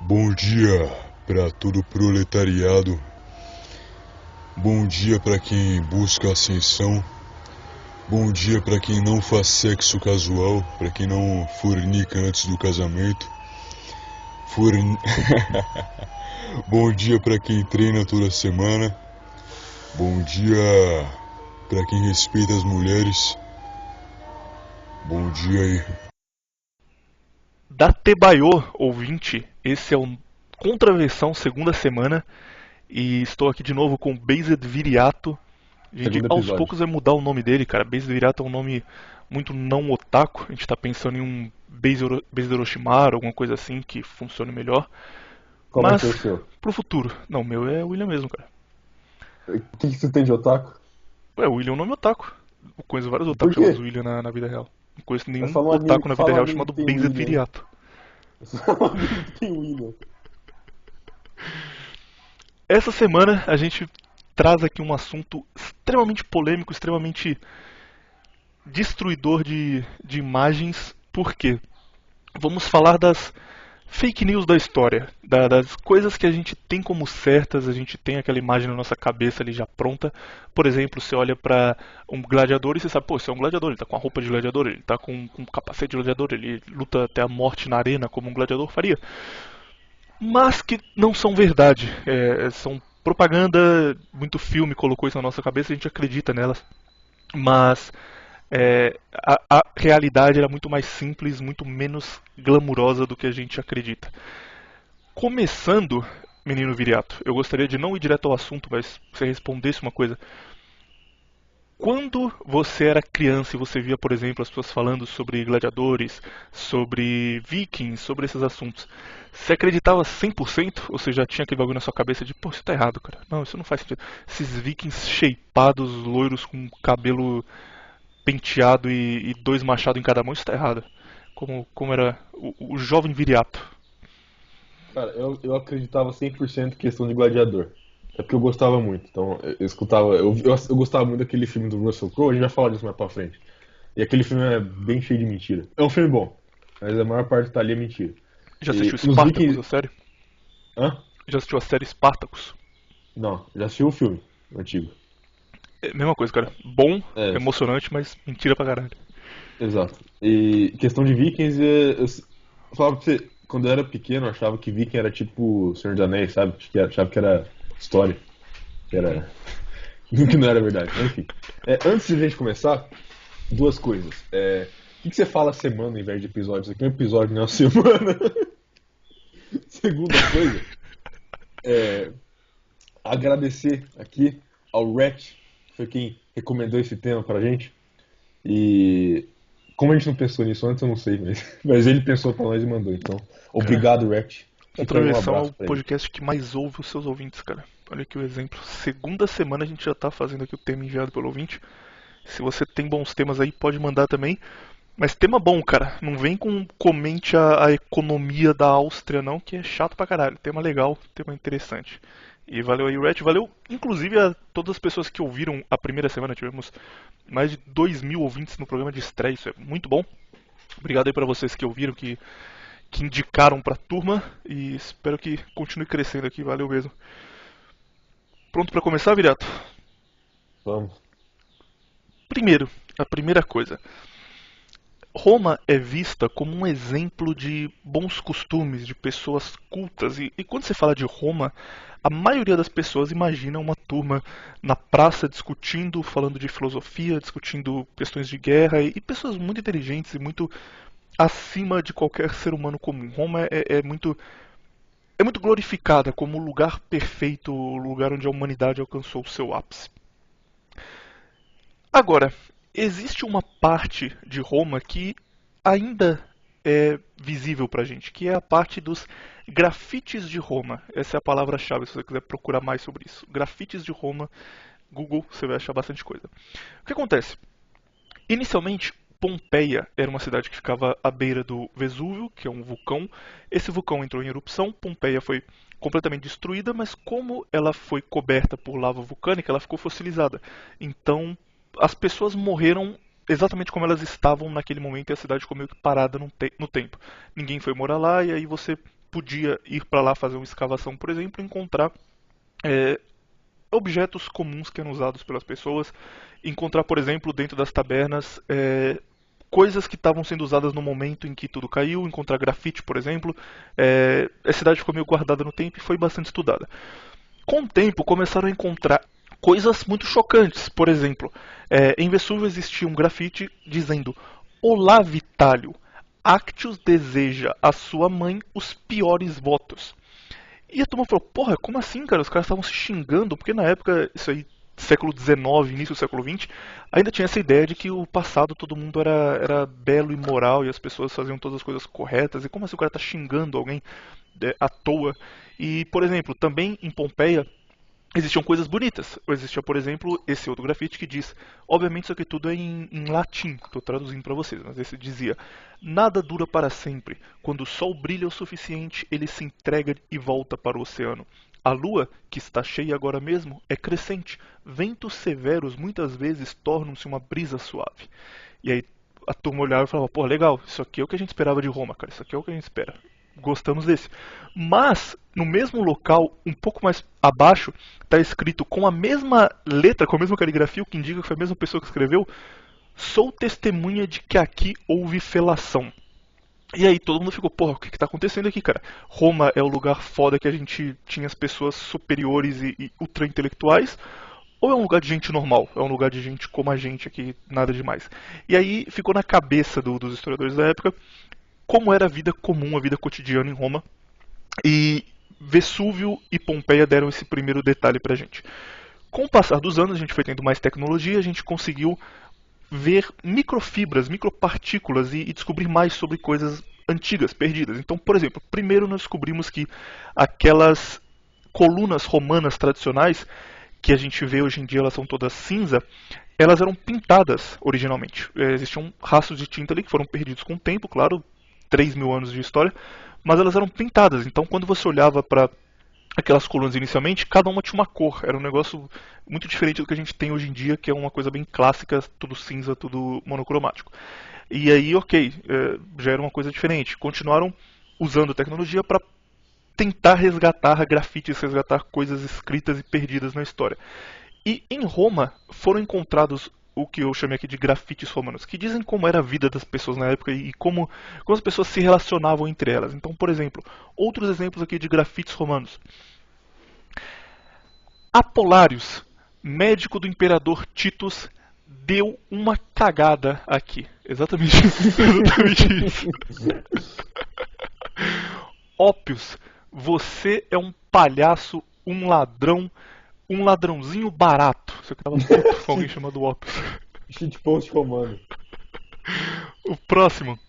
Bom dia para todo o proletariado. Bom dia para quem busca ascensão. Bom dia para quem não faz sexo casual, para quem não fornica antes do casamento. Bom dia para quem treina toda semana. Bom dia para quem respeita as mulheres. Bom dia aí. Datebaiô, ouvinte, esse é o Contraversão segunda semana e estou aqui de novo com Based Viriato. A gente Segundo aos episódio. poucos vai mudar o nome dele, cara. Based Viriato é um nome muito não otaku. A gente tá pensando em um Based Orochimaru, alguma coisa assim que funcione melhor. Qual vai Mas ser o seu? pro futuro. Não, o meu é William mesmo, cara. O que você tem de otaku? Ué, William é um nome otaku. Eu conheço vários Por otakus chamados quê? William na vida real. Não conheço É nenhum só no anime, otaku na só vida no real anime chamado que tem Based William. Viriato. É só no anime que tem William. Essa semana a gente traz aqui um assunto extremamente polêmico, extremamente destruidor de imagens. Por quê? Vamos falar das fake news da história, das coisas que a gente tem como certas, a gente tem aquela imagem na nossa cabeça ali já pronta. Por exemplo, você olha pra um gladiador e você sabe, pô, esse é um gladiador, ele tá com a roupa de gladiador, ele tá com um capacete de gladiador, ele luta até a morte na arena como um gladiador faria. Mas que não são verdade, são propaganda, muito filme colocou isso na nossa cabeça, a gente acredita nelas. Mas a realidade era muito mais simples, muito menos glamurosa do que a gente acredita. Começando, menino Viriato, eu gostaria de não ir direto ao assunto, mas você respondesse uma coisa. Quando você era criança e você via, por exemplo, as pessoas falando sobre gladiadores, sobre vikings, sobre esses assuntos, você acreditava 100%? Ou você já tinha aquele bagulho na sua cabeça de, pô, isso tá errado, cara. Não, isso não faz sentido. Esses vikings shapeados, loiros, com cabelo penteado e dois machados em cada mão, isso tá errado. Como era o jovem Viriato. Cara, eu acreditava 100% em questão de gladiador. É porque eu gostava muito. Então, eu escutava. Eu gostava muito daquele filme do Russell Crowe, a gente vai falar disso mais pra frente. E aquele filme é bem cheio de mentira. É um filme bom, mas a maior parte tá ali é mentira. Já assistiu E os Spartacus, a Vikings. série? Hã? Já assistiu a série Spartacus? Não, já assistiu o filme antigo. É a mesma coisa, cara. Bom, É, emocionante, mas mentira pra caralho. exato. E questão de Vikings, eu falava pra você, quando eu era pequeno, eu achava que Viking era tipo Senhor dos Anéis, sabe? Achava que era história, que Uhum. era. Que não era verdade. Mas, enfim. Antes de a gente começar, duas coisas. O que você fala semana em vez de episódios? Aqui é um episódio, não é uma semana. Segunda coisa, é, agradecer aqui ao Rhett, que foi quem recomendou esse tema pra gente. E como a gente não pensou nisso antes, eu não sei, mas ele pensou pra nós e mandou. Então, Cara, obrigado, Rhett. Fica aí um Contravenção é o abraço pra ele. podcast que mais ouve os seus ouvintes, cara. Olha aqui o exemplo. Segunda semana a gente já tá fazendo aqui o tema enviado pelo ouvinte. Se você tem bons temas aí, pode mandar também. Mas tema bom, cara. Não vem com comente a economia da Áustria, não, que é chato pra caralho. Tema legal, tema interessante. E valeu aí, Red. Valeu, inclusive, a todas as pessoas que ouviram a primeira semana. Tivemos mais de 2.000 ouvintes no programa de estreia. Isso é muito bom. Obrigado aí pra vocês que ouviram, que indicaram pra turma. E espero que continue crescendo aqui. Valeu mesmo. Pronto pra começar, Viriato? Vamos. Primeiro, a primeira coisa. Roma é vista como um exemplo de bons costumes, de pessoas cultas. E quando você fala de Roma, a maioria das pessoas imagina uma turma na praça discutindo, falando de filosofia, discutindo questões de guerra, e pessoas muito inteligentes e muito acima de qualquer ser humano comum. Roma é muito glorificada como o lugar perfeito, o lugar onde a humanidade alcançou o seu ápice. Agora, existe uma parte de Roma que ainda é visível pra gente, que é a parte dos grafites de Roma. Essa é a palavra-chave se você quiser procurar mais sobre isso. Grafites de Roma, Google, você vai achar bastante coisa. O que acontece? Inicialmente, Pompeia era uma cidade que ficava à beira do Vesúvio, que é um vulcão. Esse vulcão entrou em erupção, Pompeia foi completamente destruída, mas como ela foi coberta por lava vulcânica, ela ficou fossilizada. Então, as pessoas morreram exatamente como elas estavam naquele momento e a cidade ficou meio que parada no tempo. Ninguém foi morar lá e aí você podia ir para lá fazer uma escavação, por exemplo, e encontrar é, objetos comuns que eram usados pelas pessoas, encontrar, por exemplo, dentro das tabernas, coisas que estavam sendo usadas no momento em que tudo caiu, encontrar grafite, por exemplo. A cidade ficou meio guardada no tempo e foi bastante estudada. Com o tempo, começaram a encontrar coisas muito chocantes. Por exemplo, em Vesúvio existia um grafite dizendo: Olá, Vitálio, Actius deseja à sua mãe os piores votos. E a turma falou: porra, como assim, cara? Os caras estavam se xingando, porque na época, isso aí, século XIX, início do século XX, ainda tinha essa ideia de que o passado todo mundo era belo e moral e as pessoas faziam todas as coisas corretas. E como assim o cara tá xingando alguém à toa? E, por exemplo, também em Pompeia existiam coisas bonitas. Existia, por exemplo, esse outro grafite que diz, obviamente isso aqui tudo é em latim, estou traduzindo para vocês, mas esse dizia: nada dura para sempre. Quando o sol brilha o suficiente, ele se entrega e volta para o oceano. A lua, que está cheia agora mesmo, é crescente. Ventos severos muitas vezes tornam-se uma brisa suave. E aí a turma olhava e falava: pô, legal, isso aqui é o que a gente esperava de Roma, cara, isso aqui é o que a gente espera. Gostamos desse. Mas, no mesmo local, um pouco mais abaixo, está escrito com a mesma letra, com a mesma caligrafia, o que indica que foi a mesma pessoa que escreveu: sou testemunha de que aqui houve felação. E aí todo mundo ficou: porra, o que está acontecendo aqui, cara? Roma é o lugar foda que a gente tinha as pessoas superiores e ultra-intelectuais? Ou é um lugar de gente normal? É um lugar de gente como a gente aqui, nada demais? E aí ficou na cabeça dos historiadores da época como era a vida comum, a vida cotidiana em Roma. E Vesúvio e Pompeia deram esse primeiro detalhe pra gente. Com o passar dos anos, a gente foi tendo mais tecnologia, a gente conseguiu ver microfibras, micropartículas e descobrir mais sobre coisas antigas, perdidas. Então, por exemplo, primeiro nós descobrimos que aquelas colunas romanas tradicionais, que a gente vê hoje em dia, elas são todas cinza, elas eram pintadas originalmente. Existiam rastros de tinta ali que foram perdidos com o tempo, claro, 3.000 anos de história, mas elas eram pintadas. Então, quando você olhava para aquelas colunas inicialmente, cada uma tinha uma cor. Era um negócio muito diferente do que a gente tem hoje em dia, que é uma coisa bem clássica, tudo cinza, tudo monocromático. E aí, ok, já era uma coisa diferente. Continuaram usando tecnologia para tentar resgatar grafites, resgatar coisas escritas e perdidas na história. E em Roma foram encontrados o que eu chamei aqui de grafites romanos, que dizem como era a vida das pessoas na época e como as pessoas se relacionavam entre elas. Então, por exemplo, outros exemplos aqui de grafites romanos. Apolarius, médico do imperador Titus, deu uma cagada aqui. Exatamente isso. Exatamente isso. Ópios, você é um palhaço, um ladrão, um ladrãozinho barato. Você que tava puto com alguém chamado Ópios. Shitpost romano. O próximo.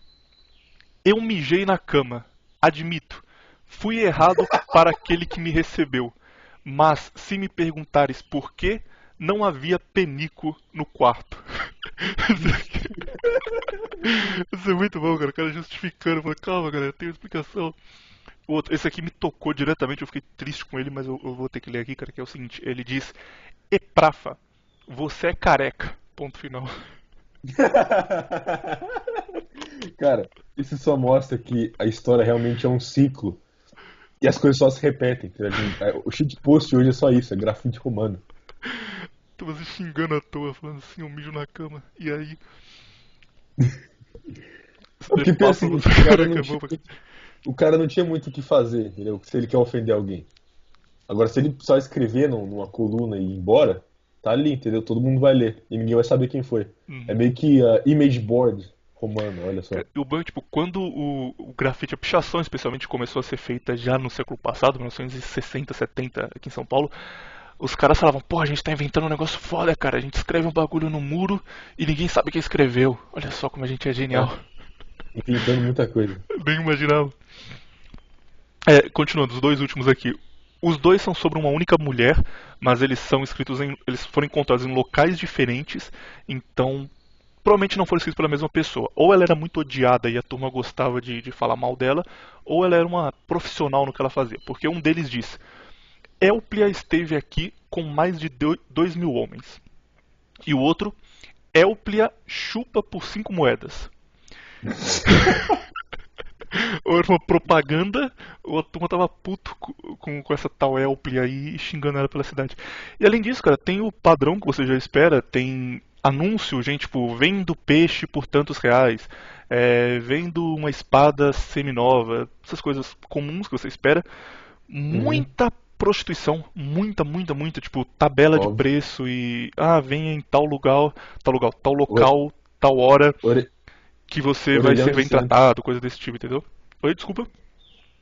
Eu mijei na cama. Admito. Fui errado para aquele que me recebeu. Mas, se me perguntares por quê, não havia penico no quarto. Isso é muito bom, cara. O cara justificando. Falei, calma, galera, tem uma explicação. O outro, esse aqui me tocou diretamente, eu fiquei triste com ele, mas eu vou ter que ler aqui, cara, que é o seguinte. Ele diz: Eprafa, você é careca. Ponto final. Cara, isso só mostra que a história realmente é um ciclo. E as coisas só se repetem. O shitpost hoje é só isso, é grafite romano. Tava se xingando à toa, falando assim, eu mijo na cama. E aí... Porque pensa assim, o cara não tinha muito o que fazer, entendeu? Se ele quer ofender alguém. Agora, se ele só escrever numa coluna e ir embora, tá ali, entendeu? Todo mundo vai ler e ninguém vai saber quem foi. É meio que image board romano, olha só. O bom é, tipo, quando o grafite, a pichação especialmente, começou a ser feita já no século passado, 1960, 70, aqui em São Paulo, os caras falavam: pô, a gente tá inventando um negócio foda, cara. A gente escreve um bagulho no muro e ninguém sabe quem escreveu. Olha só como a gente é genial. Inventando muita coisa. Bem imaginável. Continuando, os dois últimos aqui. Os dois são sobre uma única mulher, mas eles são escritos eles foram encontrados em locais diferentes, então provavelmente não foram escritos pela mesma pessoa. Ou ela era muito odiada e a turma gostava de falar mal dela, ou ela era uma profissional no que ela fazia. Porque um deles diz: Elplia esteve aqui com mais de 2.000 homens. E o outro: Elplia chupa por 5 moedas. ou era uma propaganda, ou a turma tava puto com essa tal Elpli aí e xingando ela pela cidade. E além disso, cara, tem o padrão que você já espera, tem anúncio, gente, tipo, vendo peixe por tantos reais, vendo uma espada seminova, essas coisas comuns que você espera. Uhum, Muita prostituição, muita, tipo, tabela de óbvio. preço e venha em tal Ore- local, tal hora ore- que você vai Orelhão ser de bem centro. tratado, coisa desse tipo, entendeu? Oi, desculpa.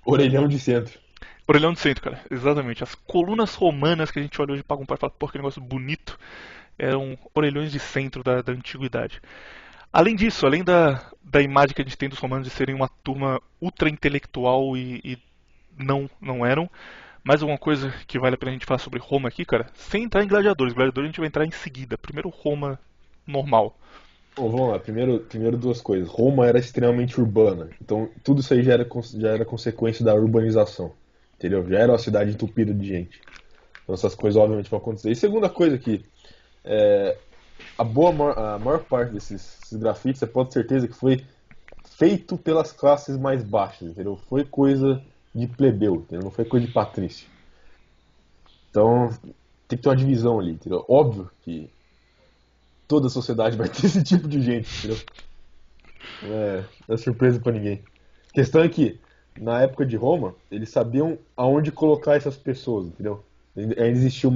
Orelhão de centro. Orelhão de centro, cara. Exatamente. As colunas romanas que a gente olha hoje para comprar e fala, pô, que negócio bonito, eram orelhões de centro da antiguidade. Além disso, além da imagem que a gente tem dos romanos de serem uma turma ultra intelectual e não eram, mais alguma coisa que vale a pena a gente falar sobre Roma aqui, cara? Sem entrar em gladiadores. Gladiadores a gente vai entrar em seguida. Primeiro Roma normal. Bom, vamos lá. Primeiro duas coisas. Roma era extremamente urbana. Então, tudo isso aí já era consequência da urbanização. Entendeu? Já era uma cidade entupida de gente. Então, essas coisas obviamente vão acontecer. E segunda coisa que a maior parte desses grafites, você pode ter certeza que foi feito pelas classes mais baixas, entendeu? Foi coisa de plebeu, entendeu? Não foi coisa de patrício. Então, tem que ter uma divisão ali, entendeu? Óbvio que toda a sociedade vai ter esse tipo de gente, entendeu? Não é surpresa pra ninguém. A questão é que, na época de Roma, eles sabiam aonde colocar essas pessoas, entendeu? Ainda existia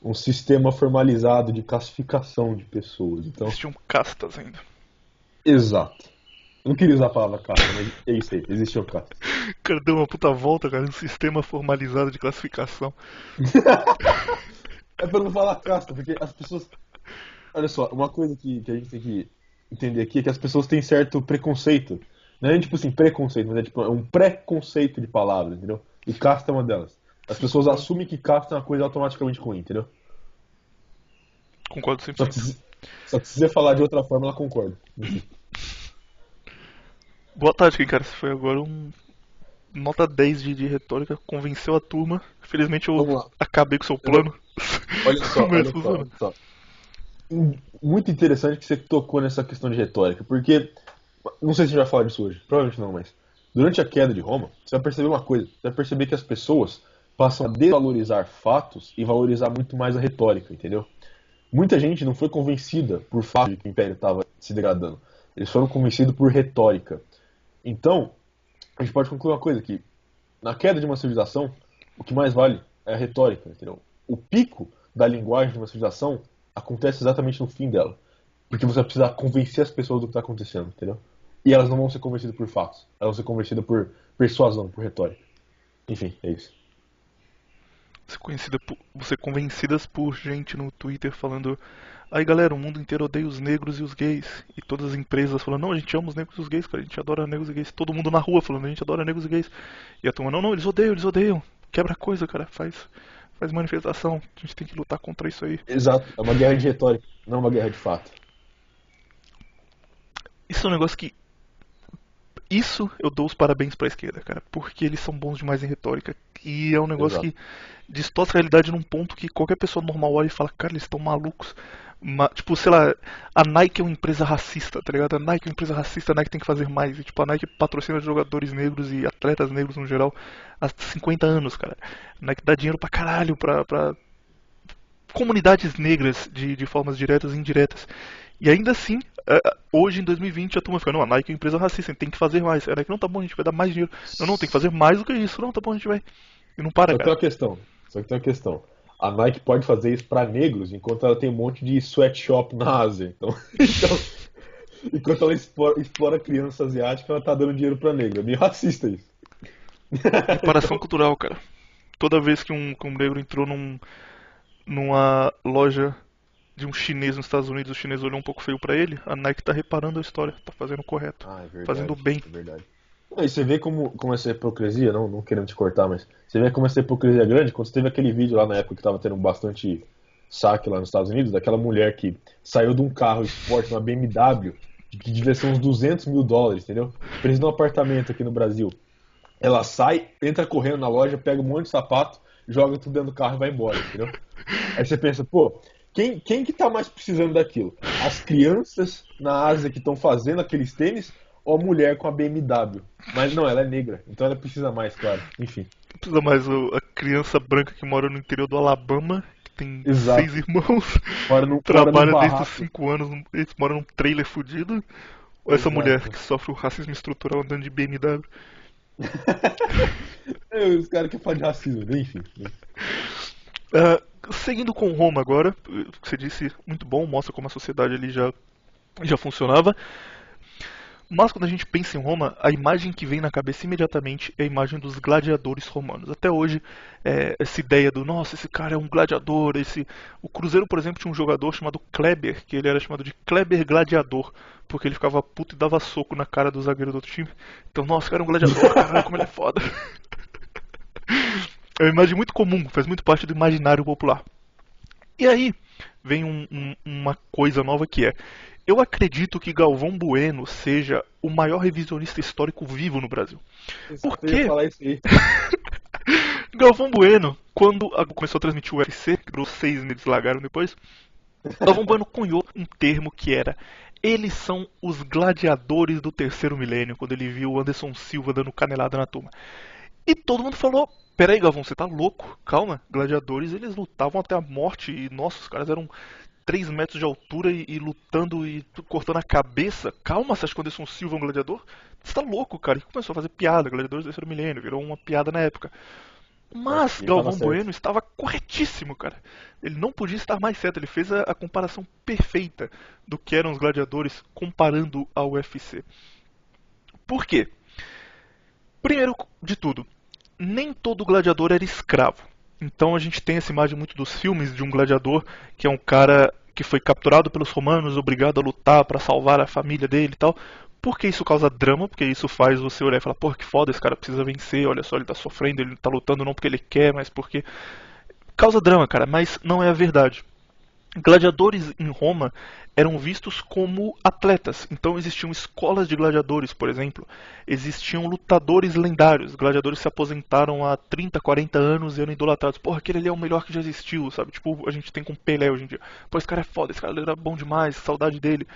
um sistema formalizado de classificação de pessoas. Então, Existiam castas ainda. exato. Eu não queria usar a palavra casta, mas é isso aí, existiam castas. O cara deu uma puta volta, cara, um sistema formalizado de classificação. É pra não falar casta, porque as pessoas. Olha só, uma coisa que a gente tem que entender aqui é que as pessoas têm certo preconceito. Não é tipo assim, preconceito, mas é tipo um preconceito de palavras, entendeu? E casta é uma delas. As Sim, pessoas concordo. assumem que casta é uma coisa automaticamente ruim, entendeu? Concordo Só que, 100%. só que se você falar de outra forma, ela concorda. Enfim. Boa tarde, cara. Você foi agora um nota 10 de retórica, convenceu a turma. Felizmente eu Vamos lá. acabei com o seu Eu vou- plano. Olha só, Mas olha só, funciona. olha só. Muito interessante que você tocou nessa questão de retórica, porque não sei se a gente vai falar disso hoje, provavelmente não, mas durante a queda de Roma, você vai perceber uma coisa, você vai perceber que as pessoas passam a desvalorizar fatos e valorizar muito mais a retórica, entendeu? Muita gente não foi convencida por fato de que o império estava se degradando, eles foram convencidos por retórica. Então, a gente pode concluir uma coisa, que na queda de uma civilização, o que mais vale é a retórica, entendeu? O pico da linguagem de uma civilização acontece exatamente no fim dela. Porque você vai precisar convencer as pessoas do que está acontecendo, entendeu? E elas não vão ser convencidas por fatos. Elas vão ser convencidas por persuasão, por retórica. Enfim, é isso. Você convencidas por gente no Twitter falando: aí galera, o mundo inteiro odeia os negros e os gays. E todas as empresas falando: não, a gente ama os negros e os gays, cara, a gente adora negros e gays. Todo mundo na rua falando: a gente adora negros e gays. E a turma: não, eles odeiam, eles odeiam. Quebra coisa, cara, faz manifestação. A gente tem que lutar contra isso aí. Exato. É uma guerra de retórica, não uma guerra de fato. Isso é um negócio que isso eu dou os parabéns pra esquerda, cara, porque eles são bons demais em retórica. E é um negócio Exato. que distorce a realidade num ponto que qualquer pessoa normal olha e fala, cara, eles estão malucos. Tipo, sei lá, a Nike é uma empresa racista, tá ligado? A Nike é uma empresa racista, a Nike tem que fazer mais. E, tipo, a Nike patrocina jogadores negros e atletas negros no geral há 50 anos, cara. A Nike dá dinheiro pra caralho pra comunidades negras de formas diretas e indiretas. E ainda assim, hoje em 2020 a turma fica, não, a Nike é uma empresa racista, a gente tem que fazer mais. A Nike, não, tá bom, a gente vai dar mais dinheiro. Não, tem que fazer mais do que isso. Não, tá bom, a gente vai. E não para, Só que tem cara. uma questão. Só que tem uma questão. A Nike pode fazer isso para negros, enquanto ela tem um monte de sweatshop na Ásia. Então, enquanto ela explora criança asiática, ela tá dando dinheiro para negro. É meio racista isso. Reparação Então, cultural, cara. Toda vez que um negro entrou numa loja de um chinês nos Estados Unidos, o chinês olhou um pouco feio pra ele, a Nike tá reparando a história, tá fazendo o correto, ah, é fazendo o verdade, bem. é verdade. E você vê como essa hipocrisia, não querendo te cortar, mas você vê como essa hipocrisia é grande quando você teve aquele vídeo lá na época que tava tendo bastante saque lá nos Estados Unidos, daquela mulher que saiu de um carro esporte, uma BMW, que devia ser uns US$ 200.000, entendeu? Presa num apartamento aqui no Brasil. Ela sai, entra correndo na loja, pega um monte de sapato, joga tudo dentro do carro e vai embora, entendeu? Aí você pensa, pô, quem que tá mais precisando daquilo? As crianças na Ásia que estão fazendo aqueles tênis ou a mulher com a BMW. Mas não, ela é negra, então ela precisa mais, claro. Enfim. Precisa mais a criança branca que mora no interior do Alabama, que tem Exato. 6 irmãos, Mora num trabalha desde os barraco. 5 anos, eles moram num trailer fudido. Ou essa Exato. mulher que sofre o racismo estrutural andando de BMW. Os caras que falam de racismo, enfim. Seguindo com Roma agora, que você disse muito bom, mostra como a sociedade ali já funcionava. Mas quando a gente pensa em Roma, a imagem que vem na cabeça imediatamente é a imagem dos gladiadores romanos. Até hoje, essa ideia do, nossa, esse cara é um gladiador. O Cruzeiro, por exemplo, tinha um jogador chamado Kleber, que ele era chamado de Kleber Gladiador, porque ele ficava puto e dava soco na cara do zagueiro do outro time. Então, nossa, o cara é um gladiador, caralho, como ele é foda. É uma imagem muito comum, faz muito parte do imaginário popular. E aí, vem uma coisa nova que é: eu acredito que Galvão Bueno seja o maior revisionista histórico vivo no Brasil. Por Eu ia quê? falar isso aí. Galvão Bueno, quando começou a transmitir o UFC, que durou 6 meses, largaram depois, Galvão Bueno cunhou um termo que era: eles são os gladiadores do terceiro milênio, quando ele viu o Anderson Silva dando canelada na turma. E todo mundo falou: peraí, Galvão, você tá louco? Calma, gladiadores eles lutavam até a morte e, nossa, os caras eram 3 metros de altura e lutando e cortando a cabeça. Calma, você acha que o Anderson Silva é um gladiador? Você tá louco, cara. E começou a fazer piada, gladiadores do terceiro milênio, virou uma piada na época. Mas Ele tava Galvão certo. Bueno estava corretíssimo, cara. Ele não podia estar mais certo. Ele fez a comparação perfeita do que eram os gladiadores comparando ao UFC. Por quê? Primeiro de tudo, nem todo gladiador era escravo. Então a gente tem essa imagem muito dos filmes de um gladiador que é um cara que foi capturado pelos romanos, obrigado a lutar para salvar a família dele e tal. Porque isso causa drama, porque isso faz você olhar e falar: porra, que foda, esse cara precisa vencer, olha só, ele tá sofrendo, ele tá lutando não porque ele quer, mas porque... Causa drama, cara, mas não é a verdade. Gladiadores em Roma eram vistos como atletas, então existiam escolas de gladiadores, por exemplo. Existiam lutadores lendários, gladiadores que se aposentaram há 30, 40 anos e eram idolatrados. Porra, aquele ali é o melhor que já existiu, sabe? Tipo, a gente tem com Pelé hoje em dia. Pô, esse cara é foda, esse cara era bom demais, saudade dele.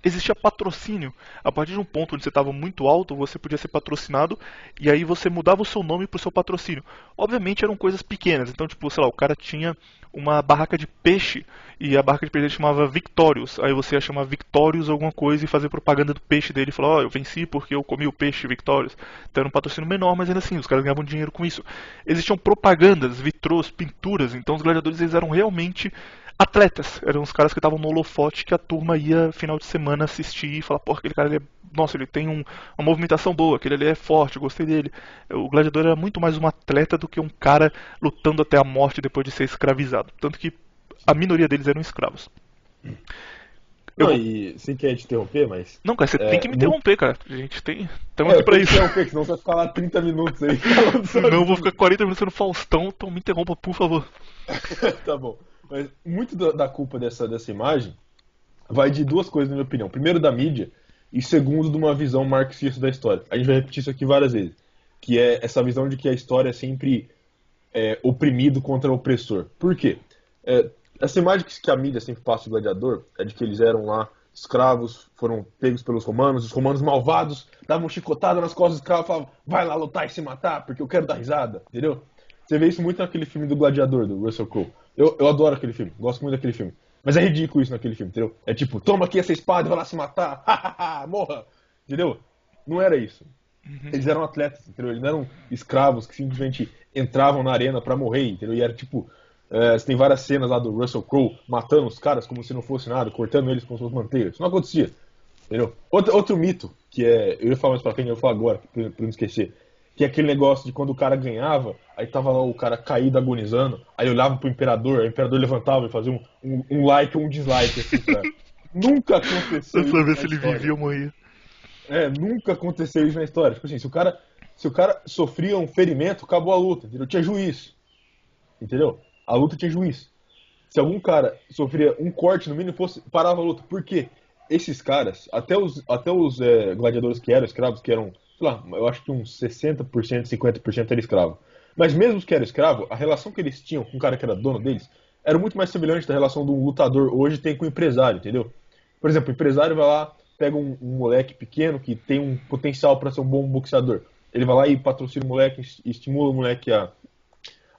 Existia patrocínio. A partir de um ponto onde você estava muito alto, você podia ser patrocinado e aí você mudava o seu nome pro seu patrocínio. Obviamente eram coisas pequenas, então tipo, sei lá, o cara tinha uma barraca de peixe e a barraca de peixe dele chamava Victorious. Aí você ia chamar Victorious alguma coisa e fazer propaganda do peixe dele e falar: ó, eu venci porque eu comi o peixe Victorious. Então era um patrocínio menor, mas ainda assim, os caras ganhavam dinheiro com isso. Existiam propagandas, vitrôs, pinturas, então os gladiadores eles eram realmente atletas, eram os caras que estavam no holofote que a turma ia final de semana assistir e falar: porra, aquele cara ele nossa, ele tem uma movimentação boa, aquele ali é forte, eu gostei dele. O gladiador era muito mais um atleta do que um cara lutando até a morte depois de ser escravizado. Tanto que a minoria deles eram escravos. Não, e sem querer te interromper, mas. Não, cara, você tem que me interromper, cara. A gente tem. Estamos Eu aqui pra tenho que isso. interromper, senão você vai ficar lá 30 minutos aí falando sobre Não, eu vou ficar 40 minutos sendo Faustão, então me interrompa, por favor. Tá bom. Mas muito da culpa dessa imagem vai de duas coisas, na minha opinião. Primeiro, da mídia, e segundo, de uma visão marxista da história. A gente vai repetir isso aqui várias vezes. Que é essa visão de que a história é sempre oprimido contra o opressor. Por quê? Essa imagem que a mídia sempre passa do gladiador é de que eles eram lá escravos, foram pegos pelos romanos, os romanos malvados davam chicotada nas costas dos escravos e falavam: vai lá lutar e se matar, porque eu quero dar risada, entendeu? Você vê isso muito naquele filme do Gladiador, do Russell Crowe. Eu adoro aquele filme, gosto muito daquele filme. Mas é ridículo isso naquele filme, entendeu? É tipo: toma aqui essa espada e vai lá se matar, morra, entendeu? Não era isso. Eles eram atletas, entendeu? Eles não eram escravos que simplesmente entravam na arena pra morrer, entendeu? E era tipo... você tem várias cenas lá do Russell Crowe matando os caras como se não fosse nada, cortando eles como se fosse manteiga. Isso não acontecia, entendeu? Outro mito, que é... Eu ia falar mais pra frente, eu vou falar agora, pra não esquecer. Que é aquele negócio de quando o cara ganhava, aí tava lá o cara caído, agonizando, aí olhava pro imperador, aí o imperador levantava e fazia um like ou um dislike, assim, pra... Nunca aconteceu Pra isso saber na se ele história. vivia ou morria. Nunca aconteceu isso na história. Tipo assim, se o cara sofria um ferimento, acabou a luta, entendeu? Tinha juiz, entendeu? A luta tinha juiz. Se algum cara sofria um corte, no mínimo, parava a luta. Por quê? Esses caras, até os gladiadores que eram escravos, que eram, sei lá, eu acho que uns 60%, 50% era escravo. Mas mesmo os que eram escravo, a relação que eles tinham com o cara que era dono deles era muito mais semelhante da relação de um lutador hoje tem com o empresário, entendeu? Por exemplo, o empresário vai lá, pega um moleque pequeno que tem um potencial para ser um bom boxeador. Ele vai lá e patrocina o moleque, estimula o moleque a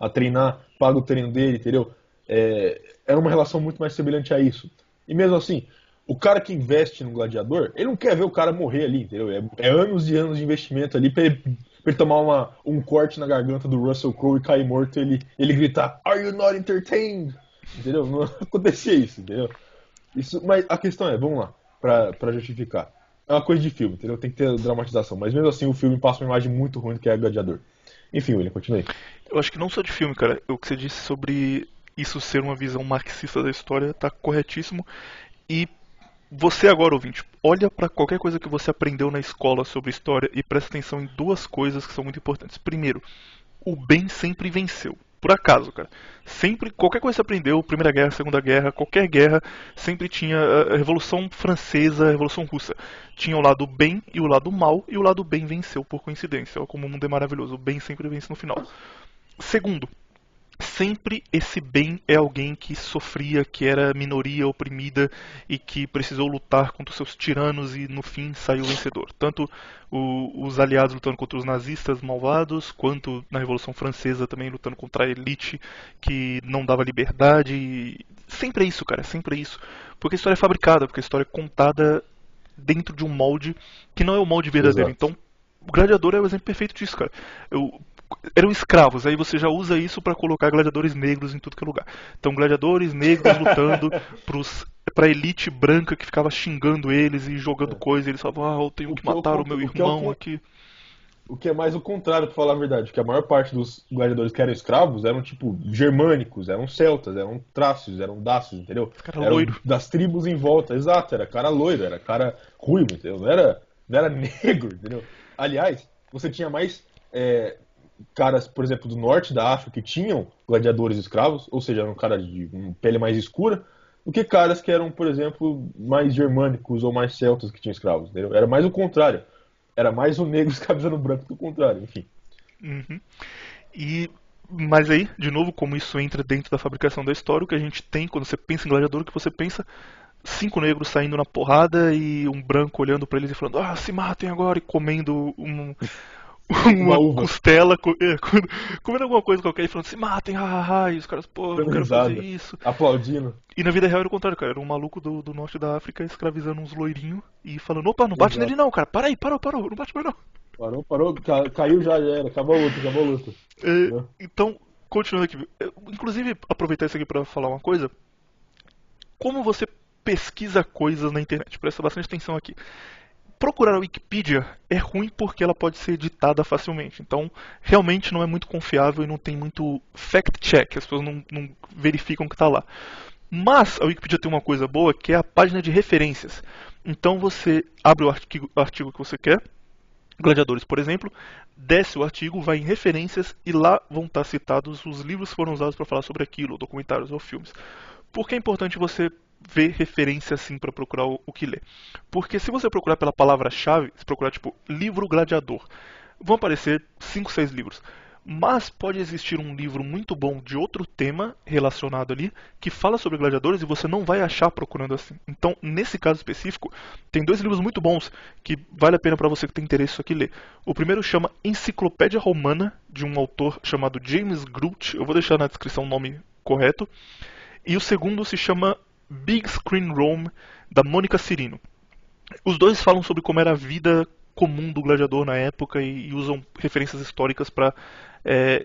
treinar, paga o treino dele, entendeu? É uma relação muito mais semelhante a isso. E mesmo assim, o cara que investe no gladiador, ele não quer ver o cara morrer ali, entendeu? É anos e anos de investimento ali pra ele tomar um corte na garganta do Russell Crowe e cair morto e ele gritar "Are you not entertained?" Entendeu? Não acontecia isso, entendeu? Mas a questão é, vamos lá, pra justificar. É uma coisa de filme, entendeu? Tem que ter dramatização. Mas mesmo assim o filme passa uma imagem muito ruim do que é Gladiador. Enfim, William, continue. Eu acho que não só de filme, cara. O que você disse sobre isso ser uma visão marxista da história tá corretíssimo. E você agora, ouvinte, olha pra qualquer coisa que você aprendeu na escola sobre história e presta atenção em duas coisas que são muito importantes. Primeiro, o bem sempre venceu. Por acaso, cara. Sempre, qualquer coisa que você aprendeu, Primeira Guerra, Segunda Guerra, qualquer guerra, sempre tinha a Revolução Francesa, a Revolução Russa. Tinha o lado bem e o lado mal, e o lado bem venceu por coincidência. Olha como o mundo é maravilhoso. O bem sempre vence no final. Segundo, sempre esse bem é alguém que sofria, que era minoria oprimida e que precisou lutar contra os seus tiranos e no fim saiu vencedor. Tanto os aliados lutando contra os nazistas malvados, quanto na Revolução Francesa também lutando contra a elite que não dava liberdade. E sempre é isso, cara, sempre é isso. Porque a história é fabricada, porque a história é contada dentro de um molde que não é o molde verdadeiro. Exato. Então, o Gladiador é o exemplo perfeito disso, cara. Eram escravos, aí você já usa isso pra colocar gladiadores negros em tudo que é lugar. Então, gladiadores negros lutando pra elite branca que ficava xingando eles e jogando coisa, e eles falavam, eu tenho que matar o meu irmão aqui. O que é mais o contrário, pra falar a verdade, que a maior parte dos gladiadores que eram escravos eram, tipo, germânicos, eram celtas, eram trácios, eram dácios, entendeu? Cara loiro. Das tribos em volta, exato, era cara loiro, era cara ruivo, entendeu? Não era negro, entendeu? Aliás, você tinha mais caras, por exemplo, do norte da África que tinham gladiadores escravos, ou seja, eram caras de pele mais escura, do que caras que eram, por exemplo, mais germânicos ou mais celtas que tinham escravos, entendeu? Era mais o contrário. Era mais o negro escravizando o branco do contrário, enfim. Uhum. Mas aí, de novo, como isso entra dentro da fabricação da história, o que a gente tem quando você pensa em gladiador, o que você pensa 5 negros saindo na porrada e um branco olhando pra eles e falando, se matem agora, e comendo uma costela, comendo alguma coisa qualquer e falando, se matem, e os caras, pô, eu não quero fazer isso. Aplaudindo. E na vida real era o contrário, cara, era um maluco do norte da África escravizando uns loirinhos e falando, opa, não bate nele não, cara, para aí, parou, não bate mais não. Parou, caiu já era, acabou a luta. Então, continuando aqui, inclusive aproveitar isso aqui pra falar uma coisa, como você pesquisa coisas na internet, presta bastante atenção aqui. Procurar a Wikipedia é ruim porque ela pode ser editada facilmente. Então, realmente não é muito confiável e não tem muito fact-check. As pessoas não verificam o que está lá. Mas a Wikipedia tem uma coisa boa que é a página de referências. Então você abre o artigo que você quer, Gladiadores, por exemplo, desce o artigo, vai em referências e lá vão estar citados os livros que foram usados para falar sobre aquilo, documentários ou filmes. Por que é importante você ver referência assim para procurar o que ler? Porque se você procurar pela palavra-chave, se procurar tipo livro gladiador, vão aparecer 5, 6 livros. Mas pode existir um livro muito bom de outro tema relacionado ali que fala sobre gladiadores e você não vai achar procurando assim. Então, nesse caso específico, tem 2 livros muito bons que vale a pena para você que tem interesse aqui ler. O primeiro chama Enciclopédia Romana, de um autor chamado James Groot. Eu vou deixar na descrição o nome correto. E o segundo se chama Big Screen Rome, da Mônica Cirino. Os dois falam sobre como era a vida comum do gladiador na época e usam referências históricas para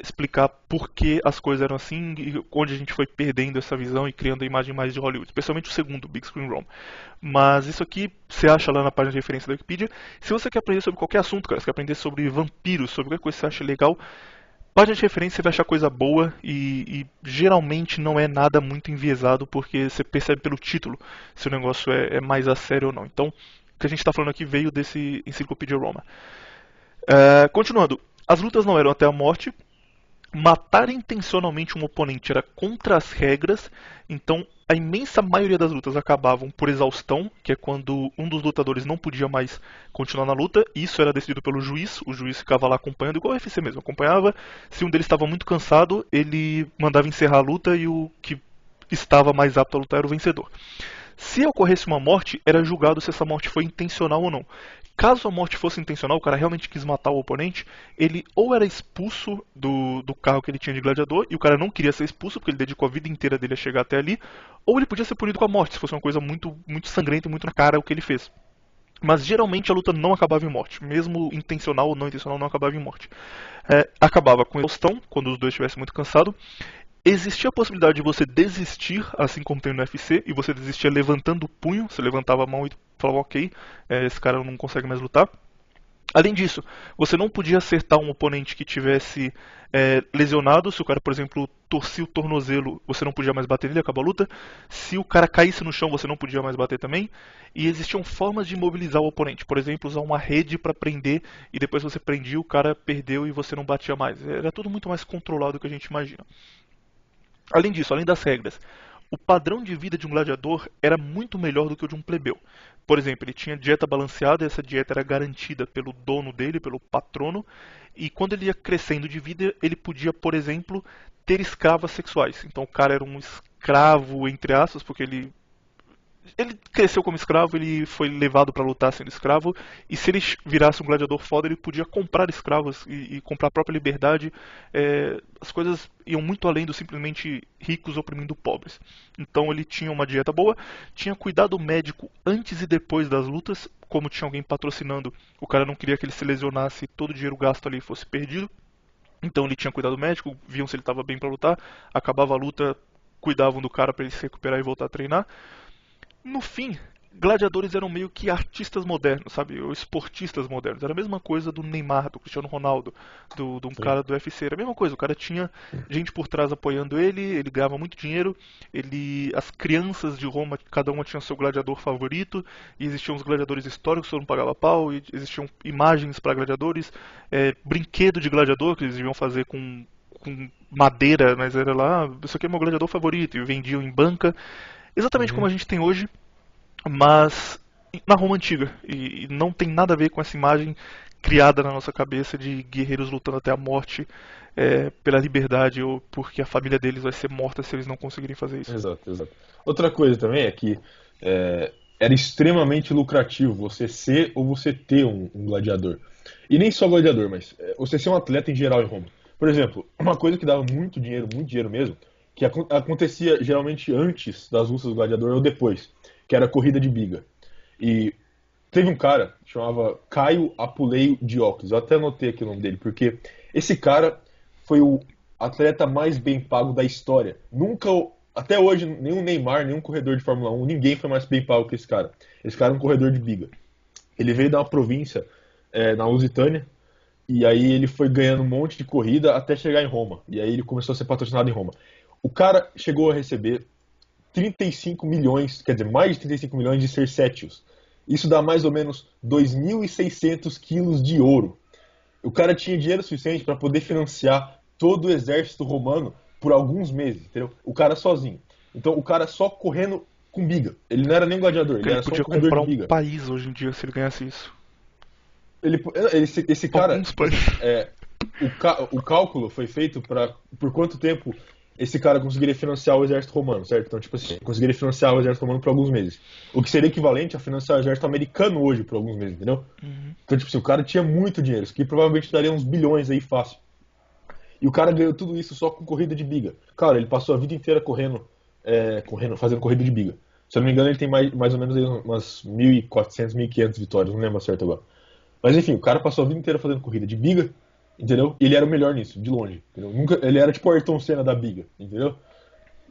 explicar por que as coisas eram assim e onde a gente foi perdendo essa visão e criando a imagem mais de Hollywood, especialmente o segundo, Big Screen Rome. Mas isso aqui você acha lá na página de referência da Wikipedia. Se você quer aprender sobre qualquer assunto, cara, você quer aprender sobre vampiros, sobre qualquer coisa que você acha legal, página de referência você vai achar coisa boa e geralmente não é nada muito enviesado porque você percebe pelo título se o negócio é mais a sério ou não. Então, o que a gente está falando aqui veio desse Enciclopédia Roma. Continuando, as lutas não eram até a morte. Matar intencionalmente um oponente era contra as regras, então a imensa maioria das lutas acabavam por exaustão, que é quando um dos lutadores não podia mais continuar na luta. Isso era decidido pelo juiz, o juiz ficava lá acompanhando, igual o UFC mesmo, acompanhava. Se um deles estava muito cansado, ele mandava encerrar a luta e o que estava mais apto a lutar era o vencedor. Se ocorresse uma morte, era julgado se essa morte foi intencional ou não. Caso a morte fosse intencional, o cara realmente quis matar o oponente, ele ou era expulso do carro que ele tinha de gladiador, e o cara não queria ser expulso, porque ele dedicou a vida inteira dele a chegar até ali, ou ele podia ser punido com a morte, se fosse uma coisa muito, muito sangrenta e muito na cara o que ele fez. Mas geralmente a luta não acabava em morte, mesmo intencional ou não intencional, não acabava em morte. Acabava com exaustão, quando os dois estivessem muito cansados. Existia a possibilidade de você desistir, assim como tem no UFC, e você desistia levantando o punho, você levantava a mão e falava, ok, esse cara não consegue mais lutar. Além disso, você não podia acertar um oponente que tivesse lesionado. Se o cara, por exemplo, torcia o tornozelo, você não podia mais bater nele, acabou a luta. Se o cara caísse no chão, você não podia mais bater também. E existiam formas de imobilizar o oponente. Por exemplo, usar uma rede para prender e depois você prendia, o cara perdeu e você não batia mais. Era tudo muito mais controlado do que a gente imagina. Além disso, além das regras, o padrão de vida de um gladiador era muito melhor do que o de um plebeu. Por exemplo, ele tinha dieta balanceada, e essa dieta era garantida pelo dono dele, pelo patrono, e quando ele ia crescendo de vida, ele podia, por exemplo, ter escravas sexuais. Então o cara era um escravo, entre aspas, porque ele cresceu como escravo, ele foi levado para lutar sendo escravo, e se ele virasse um gladiador foda, ele podia comprar escravos e comprar a própria liberdade. As coisas iam muito além do simplesmente ricos oprimindo pobres. Então ele tinha uma dieta boa, tinha cuidado médico antes e depois das lutas, como tinha alguém patrocinando, o cara não queria que ele se lesionasse, todo o dinheiro gasto ali fosse perdido. Então ele tinha cuidado médico, viam se ele estava bem para lutar, acabava a luta, cuidavam do cara para ele se recuperar e voltar a treinar. No fim, gladiadores eram meio que artistas modernos, sabe? Ou esportistas modernos. Era a mesma coisa do Neymar, do Cristiano Ronaldo, de um cara do UFC. Era a mesma coisa. O cara tinha gente por trás apoiando ele ganhava muito dinheiro. As crianças de Roma, cada uma tinha seu gladiador favorito. E existiam os gladiadores históricos que todo mundo pagava pau. E existiam imagens para gladiadores, brinquedo de gladiador que eles deviam fazer com madeira, mas era lá, isso aqui é meu gladiador favorito. E vendiam em banca. Exatamente como a gente tem hoje, mas na Roma Antiga. E não tem nada a ver com essa imagem criada na nossa cabeça de guerreiros lutando até a morte pela liberdade ou porque a família deles vai ser morta se eles não conseguirem fazer isso. Exato, exato. Outra coisa também é que era extremamente lucrativo você ser ou você ter um gladiador. E nem só gladiador, mas você ser um atleta em geral em Roma. Por exemplo, uma coisa que dava muito dinheiro mesmo, que acontecia geralmente antes das lutas do gladiador ou depois, que era a corrida de biga. E teve um cara que chamava Caio Apuleio Diócles, eu até anotei aqui o nome dele, porque esse cara foi o atleta mais bem pago da história. Nunca, até hoje, nenhum Neymar, nenhum corredor de Fórmula 1, ninguém foi mais bem pago que esse cara. Esse cara é um corredor de biga. Ele veio da uma província na Lusitânia, e aí ele foi ganhando um monte de corrida até chegar em Roma. E aí ele começou a ser patrocinado em Roma. O cara chegou a receber 35 milhões, quer dizer, mais de 35 milhões de sersétios. Isso dá mais ou menos 2.600 quilos de ouro. O cara tinha dinheiro suficiente para poder financiar todo o exército romano por alguns meses, entendeu? O cara sozinho. Então o cara só correndo com biga. Ele não era nem gladiador, ele era só um corredor de biga. Ele podia comprar um país hoje em dia se ele ganhasse isso. Esse cara... O cálculo foi feito por quanto tempo esse cara conseguiria financiar o exército romano, certo? Então, tipo assim, conseguiria financiar o exército romano por alguns meses. O que seria equivalente a financiar o exército americano hoje por alguns meses, entendeu? Uhum. Então, tipo assim, o cara tinha muito dinheiro, isso que provavelmente daria uns bilhões aí fácil. E o cara ganhou tudo isso só com corrida de biga. Claro, ele passou a vida inteira fazendo corrida de biga. Se eu não me engano, ele tem mais ou menos aí umas 1.400, 1.500 vitórias, não lembro certo agora. Mas enfim, o cara passou a vida inteira fazendo corrida de biga, entendeu? E ele era o melhor nisso, de longe, entendeu? Ele era tipo o Ayrton Senna da biga, entendeu?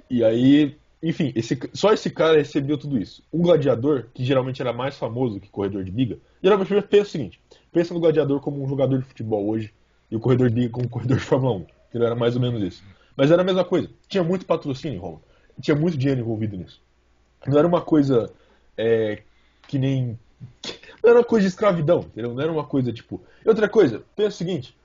E aí, enfim, só esse cara recebeu tudo isso. Um gladiador, que geralmente era mais famoso que corredor de biga, geralmente pensa o seguinte, pensa no gladiador como um jogador de futebol hoje, e o corredor de biga como um corredor de Fórmula 1. Ele era mais ou menos isso. Mas era a mesma coisa, tinha muito patrocínio em Roma, tinha muito dinheiro envolvido nisso. Não era uma coisa que nem... Não era uma coisa de escravidão, entendeu? Não era uma coisa tipo... E outra coisa, pensa o seguinte,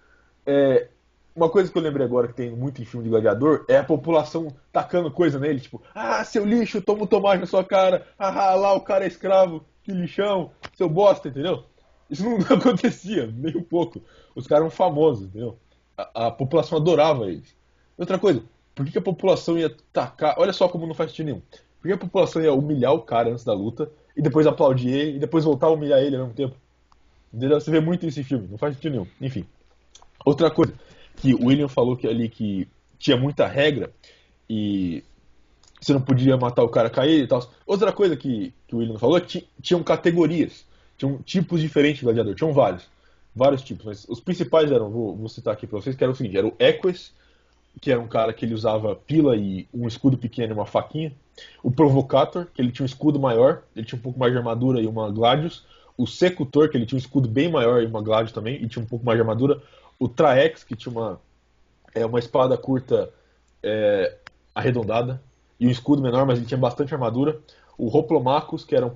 uma coisa que eu lembrei agora que tem muito em filme de gladiador é a população tacando coisa nele, tipo, seu lixo, toma um tomate na sua cara, lá o cara é escravo, que lixão, seu bosta, entendeu? Isso não acontecia, nem um pouco. Os caras eram famosos, entendeu? A população adorava eles. E outra coisa, por que a população ia tacar... Olha só como não faz sentido nenhum. Por que a população ia humilhar o cara antes da luta e depois aplaudir ele e depois voltar a humilhar ele ao mesmo tempo? Entendeu? Você vê muito isso em filme, não faz sentido nenhum. Enfim. Outra coisa que o William falou que ali que tinha muita regra e você não podia matar o cara cair e tal. Outra coisa que o William falou é que tinham categorias, tinham tipos diferentes de gladiador, tinham vários tipos, mas os principais eram, vou citar aqui pra vocês, que era o seguinte, era o Equus, que era um cara que ele usava pila e um escudo pequeno e uma faquinha. O Provocator, que ele tinha um escudo maior, ele tinha um pouco mais de armadura e uma Gladius. O Secutor, que ele tinha um escudo bem maior e uma Gladius também, e tinha um pouco mais de armadura. O Traex, que tinha uma espada curta arredondada e um escudo menor, mas ele tinha bastante armadura. O Hoplomachus, que era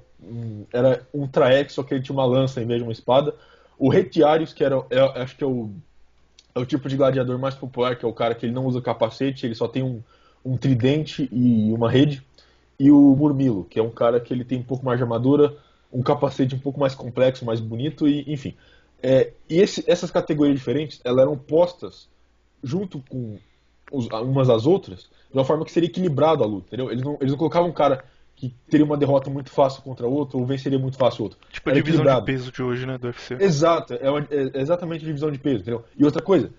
um Traex, só que ele tinha uma lança em vez de uma espada. O Retiarius, que acho que é o tipo de gladiador mais popular, que é o cara que ele não usa capacete, ele só tem um tridente e uma rede. E o Murmilo, que é um cara que ele tem um pouco mais de armadura, um capacete um pouco mais complexo, mais bonito, e enfim. Essas categorias diferentes, elas eram postas junto com umas às outras, de uma forma que seria equilibrado a luta, entendeu? Eles não colocavam um cara que teria uma derrota muito fácil contra outro, ou venceria muito fácil outro. Tipo a Era divisão de equilibrado. peso de hoje, né, do UFC. Exato, é exatamente a divisão de peso, entendeu? E outra coisa,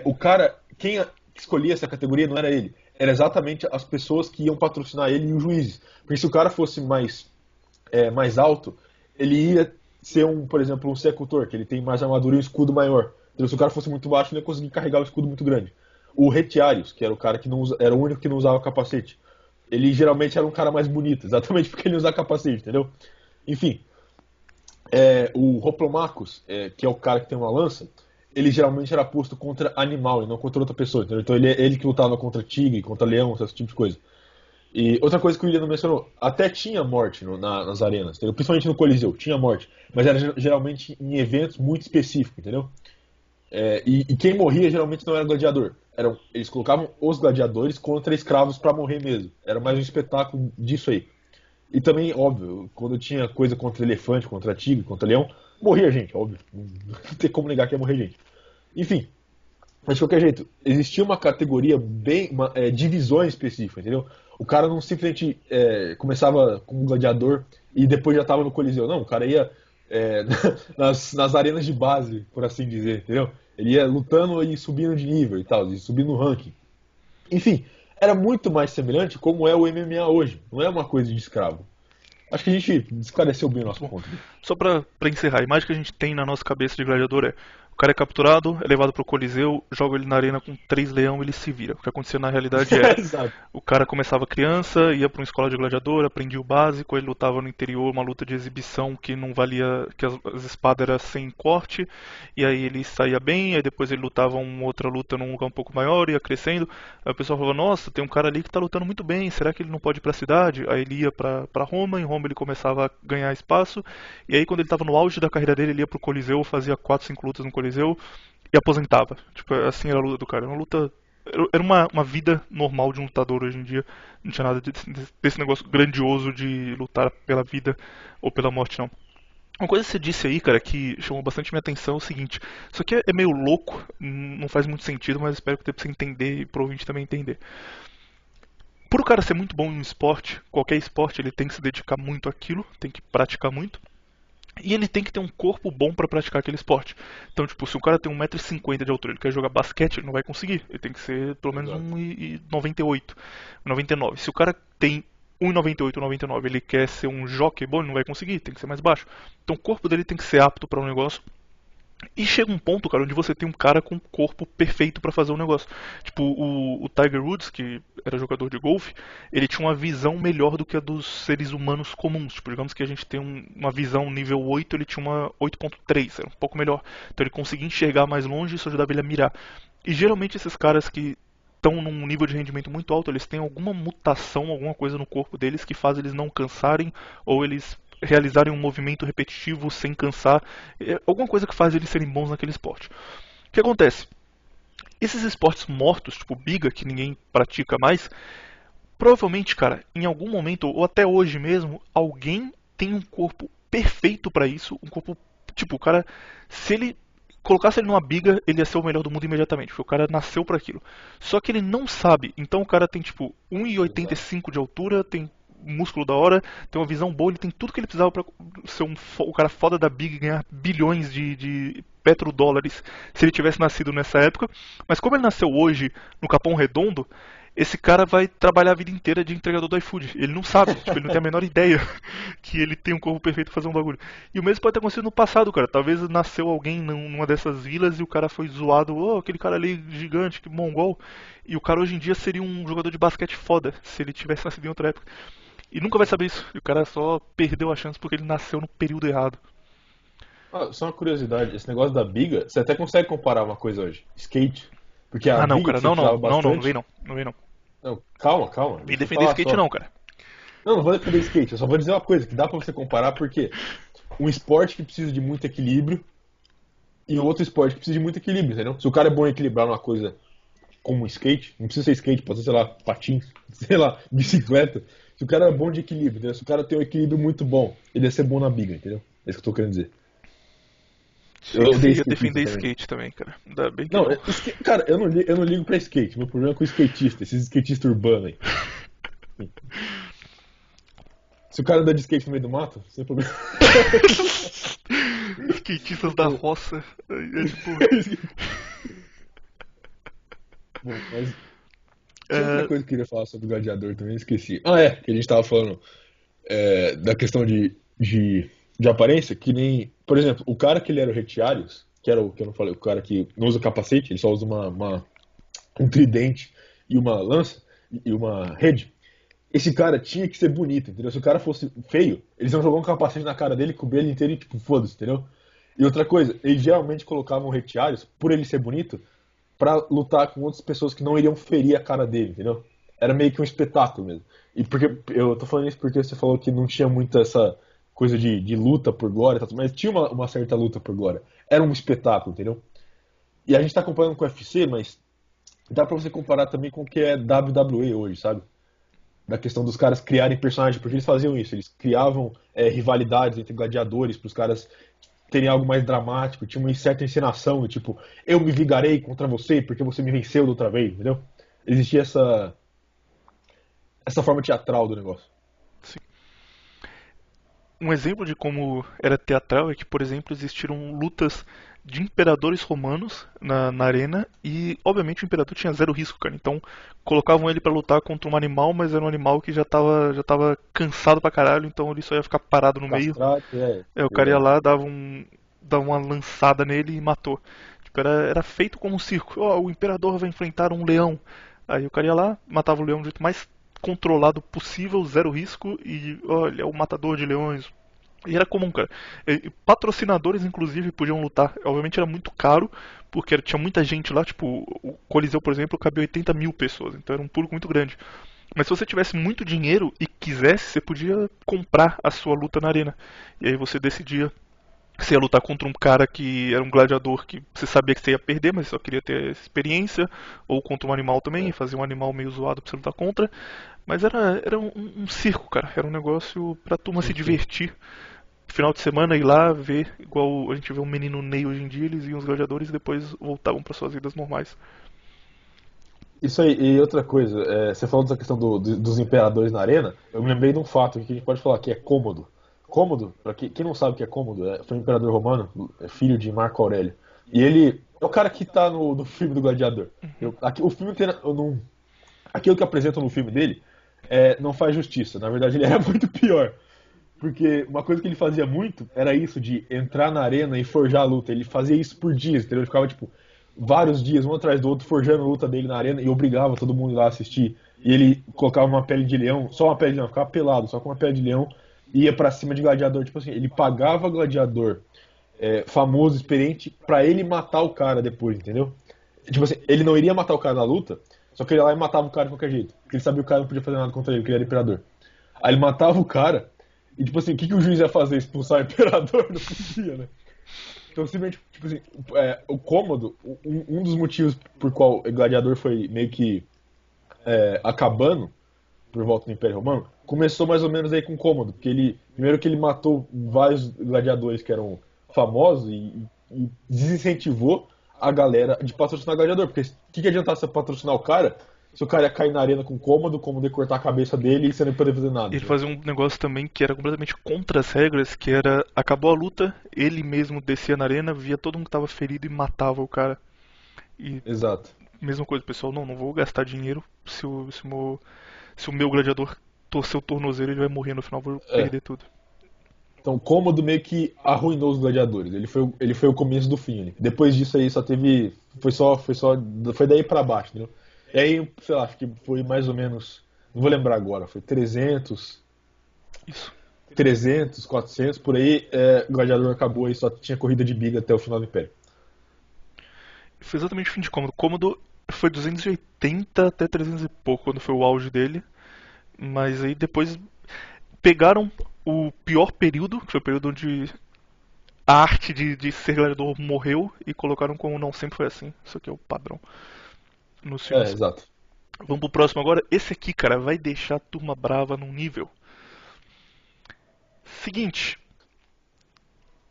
o cara, quem escolhia essa categoria não era ele, era exatamente as pessoas que iam patrocinar ele e os juízes. Porque se o cara fosse mais alto, ele ia ser por exemplo, um secutor, que ele tem mais armadura e um escudo maior. Então, se o cara fosse muito baixo, ele ia conseguir carregar um escudo muito grande. O Retiarius, que era o cara que era o único que não usava capacete, ele geralmente era um cara mais bonito, exatamente porque ele usava capacete, entendeu? Enfim, o Hoplomachus, que é o cara que tem uma lança, ele geralmente era posto contra animal e não contra outra pessoa, entendeu? Então ele que lutava contra tigre, contra leão, esse tipo de coisa. E outra coisa que o William não mencionou, até tinha morte nas arenas, entendeu? Principalmente no Coliseu, tinha morte, mas era geralmente em eventos muito específicos, entendeu? E quem morria geralmente não era gladiador. Eles colocavam os gladiadores contra escravos pra morrer mesmo. Era mais um espetáculo disso aí. E também, óbvio, quando tinha coisa contra elefante, contra tigre, contra leão, morria gente, óbvio. Não tem como negar que ia morrer gente. Enfim, mas de qualquer jeito, existia uma categoria divisões específicas, entendeu? O cara não simplesmente começava como gladiador e depois já estava no Coliseu. Não, o cara ia nas arenas de base, por assim dizer, entendeu? Ele ia lutando e subindo de nível e tal, e subindo no ranking. Enfim, era muito mais semelhante como é o MMA hoje. Não é uma coisa de escravo. Acho que a gente esclareceu bem o nosso ponto. Só pra encerrar, a imagem que a gente tem na nossa cabeça de gladiador é: o cara é capturado, é levado pro Coliseu, joga ele na arena com 3 leão e ele se vira. O que acontecia na realidade Exato. o cara começava criança, ia pra uma escola de gladiador, aprendia o básico, ele lutava no interior, uma luta de exibição que não valia, que as espadas eram sem corte, e aí ele saía bem, aí depois ele lutava uma outra luta num lugar um pouco maior, ia crescendo, aí o pessoal falava: nossa, tem um cara ali que tá lutando muito bem, será que ele não pode ir pra cidade? Aí ele ia pra Roma, em Roma ele começava a ganhar espaço, e aí quando ele tava no auge da carreira dele, ele ia pro Coliseu, fazia 4, 5 lutas no Coliseu e aposentava. Tipo, assim era a luta do cara. Era uma luta. Era uma vida normal de um lutador hoje em dia. Não tinha nada desse negócio grandioso de lutar pela vida ou pela morte, não. Uma coisa que você disse aí, cara, que chamou bastante minha atenção é o seguinte: isso aqui é meio louco, não faz muito sentido, mas espero que dê pra você entender e pro ouvinte também entender. Por o cara ser muito bom em um esporte, qualquer esporte, ele tem que se dedicar muito àquilo, tem que praticar muito. E ele tem que ter um corpo bom pra praticar aquele esporte. Então, tipo, se o cara tem 1,50 m de altura, ele quer jogar basquete, ele não vai conseguir. Ele tem que ser pelo menos 1,98, 1,99. Se o cara tem 1,98, 1,99, ele quer ser um jockey bom, ele não vai conseguir, tem que ser mais baixo. Então o corpo dele tem que ser apto pra um negócio. E chega um ponto, cara, onde você tem um cara com o corpo perfeito pra fazer um negócio. Tipo, o Tiger Woods, que era jogador de golfe, ele tinha uma visão melhor do que a dos seres humanos comuns. Tipo, digamos que a gente tem uma visão nível 8, ele tinha uma 8.3, era um pouco melhor. Então ele conseguia enxergar mais longe e isso ajudava ele a mirar. E geralmente esses caras que estão num nível de rendimento muito alto, eles têm alguma mutação, alguma coisa no corpo deles que faz eles não cansarem, ou eles realizarem um movimento repetitivo sem cansar, alguma coisa que faz eles serem bons naquele esporte. O que acontece? Esses esportes mortos, tipo biga, que ninguém pratica mais, provavelmente, cara, em algum momento, ou até hoje mesmo, alguém tem um corpo perfeito pra isso, um corpo, tipo, o cara, se ele colocasse ele numa biga, ele ia ser o melhor do mundo imediatamente, porque o cara nasceu pra aquilo. Só que ele não sabe, então o cara tem tipo 1,85 de altura, tem músculo da hora, tem uma visão boa, ele tem tudo que ele precisava pra ser o cara foda da Big e ganhar bilhões de petrodólares se ele tivesse nascido nessa época. Mas como ele nasceu hoje no Capão Redondo, esse cara vai trabalhar a vida inteira de entregador do iFood. Ele não sabe, tipo, ele não tem a menor ideia que ele tem um corpo perfeito pra fazer um bagulho. E o mesmo pode ter acontecido no passado, cara. Talvez nasceu alguém numa dessas vilas e o cara foi zoado, oh, aquele cara ali gigante, que mongol. E o cara hoje em dia seria um jogador de basquete foda, se ele tivesse nascido em outra época. E nunca vai saber isso. E o cara só perdeu a chance porque ele nasceu no período errado. Só uma curiosidade, esse negócio da biga, você até consegue comparar uma coisa hoje, skate. Porque a Ah não, biga cara, que você não, precisava não vem bastante... não, não vem não. Não, calma. Vem Deixa eu defender falar skate só. não, cara. Não vou defender skate, eu só vou dizer uma coisa, que dá pra você comparar porque um esporte que precisa de muito equilíbrio e outro esporte que precisa de muito equilíbrio, entendeu? Se o cara é bom em equilibrar uma coisa como skate, não precisa ser skate, pode ser, sei lá, patins, sei lá, bicicleta. Se o cara é bom de equilíbrio, entendeu? Se o cara tem um equilíbrio muito bom, ele ia ser bom na biga, entendeu? É isso que eu tô querendo dizer. Eu Você odeio ia defender skatista também. skate também, cara. Ainda bem que Não, não. cara, eu não ligo pra skate. Meu problema é com skatista, esses skatistas urbanos aí. Se o cara anda de skate no meio do mato, sem problema. Skatistas da roça. É tipo. Bom, mas tinha outra É, coisa que eu queria falar sobre o Gladiador também, esqueci. Ah, é, que a gente tava falando da questão de aparência, que nem, por exemplo, o cara que ele era o Retiarius, que era o que eu não falei, o cara que não usa capacete, ele só usa um tridente e uma lança e uma rede. Esse cara tinha que ser bonito, entendeu? Se o cara fosse feio, eles iam jogar um capacete na cara dele, cobrir ele inteiro e tipo, foda-se, entendeu? E outra coisa, eles geralmente colocavam o Retiarius, por ele ser bonito, pra lutar com outras pessoas que não iriam ferir a cara dele, entendeu? Era meio que um espetáculo mesmo. E porque eu tô falando isso porque você falou que não tinha muito essa coisa de luta por glória, e tal, mas tinha uma certa luta por glória. Era um espetáculo, entendeu? E a gente tá comparando com o UFC, mas dá pra você comparar também com o que é WWE hoje, sabe? Da questão dos caras criarem personagens, porque eles faziam isso, eles criavam rivalidades entre gladiadores para os caras terem algo mais dramático, tinha uma certa encenação, do tipo, eu me vingarei contra você porque você me venceu da outra vez, entendeu? Existia essa forma teatral do negócio. sim. Um exemplo de como era teatral é que, por exemplo, existiram lutas de imperadores romanos na arena e, obviamente, o imperador tinha zero risco, cara. Então, colocavam ele pra lutar contra um animal, mas era um animal que já tava cansado pra caralho, então ele só ia ficar parado no meio. Castrate, O cara ia verdade. lá, dava uma lançada nele e matou. Tipo, era feito como um circo. Ó, o imperador vai enfrentar um leão. Aí o cara ia lá, matava o leão do jeito mais controlado possível, zero risco, e olha, é o matador de leões. E era comum, cara. E patrocinadores, inclusive, podiam lutar. Obviamente era muito caro, porque tinha muita gente lá. Tipo, o Coliseu, por exemplo, cabia 80 mil pessoas, então era um público muito grande. Mas se você tivesse muito dinheiro e quisesse, você podia comprar a sua luta na arena. E aí você decidia se ia lutar contra um cara que era um gladiador que você sabia que você ia perder, mas só queria ter experiência, ou contra um animal também, e fazer um animal meio zoado pra você lutar contra. Mas era um circo, cara. Era um negócio pra turma se Sim, sim. divertir. Final de semana ir lá ver, igual a gente vê um menino Ney hoje em dia, eles iam os gladiadores e depois voltavam para suas vidas normais. Isso aí, e outra coisa, você falou dessa questão dos imperadores na arena, eu me lembrei de um fato que a gente pode falar que é Cômodo. Cômodo, pra quem não sabe o que é Cômodo, foi um imperador romano, filho de Marco Aurélio. E ele é o cara que tá no filme do Gladiador. O filme tem, aquilo que apresentam no filme dele não faz justiça. Na verdade, ele era muito pior. Porque uma coisa que ele fazia muito era isso de entrar na arena e forjar a luta. Ele fazia isso por dias, entendeu? Ele ficava, tipo, vários dias, um atrás do outro, forjando a luta dele na arena e obrigava todo mundo ir lá assistir. E ele colocava uma pele de leão, só uma pele de leão, ficava pelado, só com uma pele de leão, e ia pra cima de gladiador. Tipo assim, ele pagava gladiador famoso, experiente, pra ele matar o cara depois, entendeu? Tipo assim, ele não iria matar o cara na luta, só que ele ia lá e matava o cara de qualquer jeito. Porque ele sabia que o cara não podia fazer nada contra ele, porque ele era imperador. Aí ele matava o cara, e tipo assim, o que o juiz ia fazer? Expulsar o imperador? Não podia, né? Então, simplesmente, tipo assim, o Cômodo, um dos motivos por qual o Gladiador foi meio que acabando por volta do Império Romano, começou mais ou menos aí com Cômodo, porque primeiro que ele matou vários gladiadores que eram famosos e desincentivou a galera de patrocinar gladiador, porque o que adiantava você patrocinar o cara se o cara ia cair na arena com o cômodo ia cortar a cabeça dele e você não ia poder fazer nada. Ele fazia um negócio também que era completamente contra as regras, que era, acabou a luta, ele mesmo descia na arena, via todo mundo que tava ferido e matava o cara. E Exato. mesma coisa, pessoal, não vou gastar dinheiro se o meu gladiador torcer o tornozelo, ele vai morrer no final, vou É. perder tudo. Então, o cômodo meio que arruinou os gladiadores. Ele foi o começo do fim. Ali. Depois disso aí só teve. Foi daí pra baixo, entendeu? E aí, sei lá, acho que foi mais ou menos. Não vou lembrar agora, foi 300, Isso. 300, 400, por aí. O gladiador acabou e só tinha corrida de biga até o final do Império. Foi exatamente o fim de Cômodo. Cômodo foi 280 até 300 e pouco, quando foi o auge dele. Mas aí depois pegaram o pior período, que foi o período onde a arte de ser gladiador morreu, e colocaram como não sempre foi assim. Isso aqui é o padrão nos filmes. Exato. Vamos pro próximo agora. Esse aqui, cara, vai deixar a turma brava num nível. Seguinte.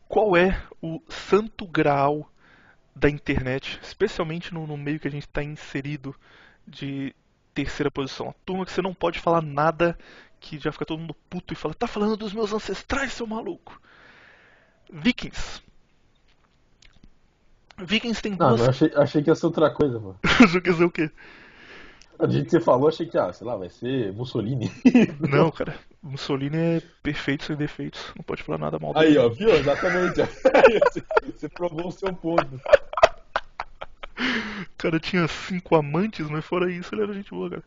Qual é o santo graal da internet, especialmente no meio que a gente está inserido de terceira posição? A turma que você não pode falar nada, que já fica todo mundo puto e fala: tá falando dos meus ancestrais, seu maluco. Vikings. Vikings tem Não, duas. mas achei que ia ser outra coisa, mano. Isso quer dizer o quê? Do jeito que você falou, achei que, sei lá, vai ser Mussolini. Não, cara. Mussolini é perfeito sem defeitos. Não pode falar nada mal Aí, dele. ó, viu? Exatamente. Aí, você provou o seu ponto. O cara tinha 5 amantes, mas fora isso ele era gente boa, cara.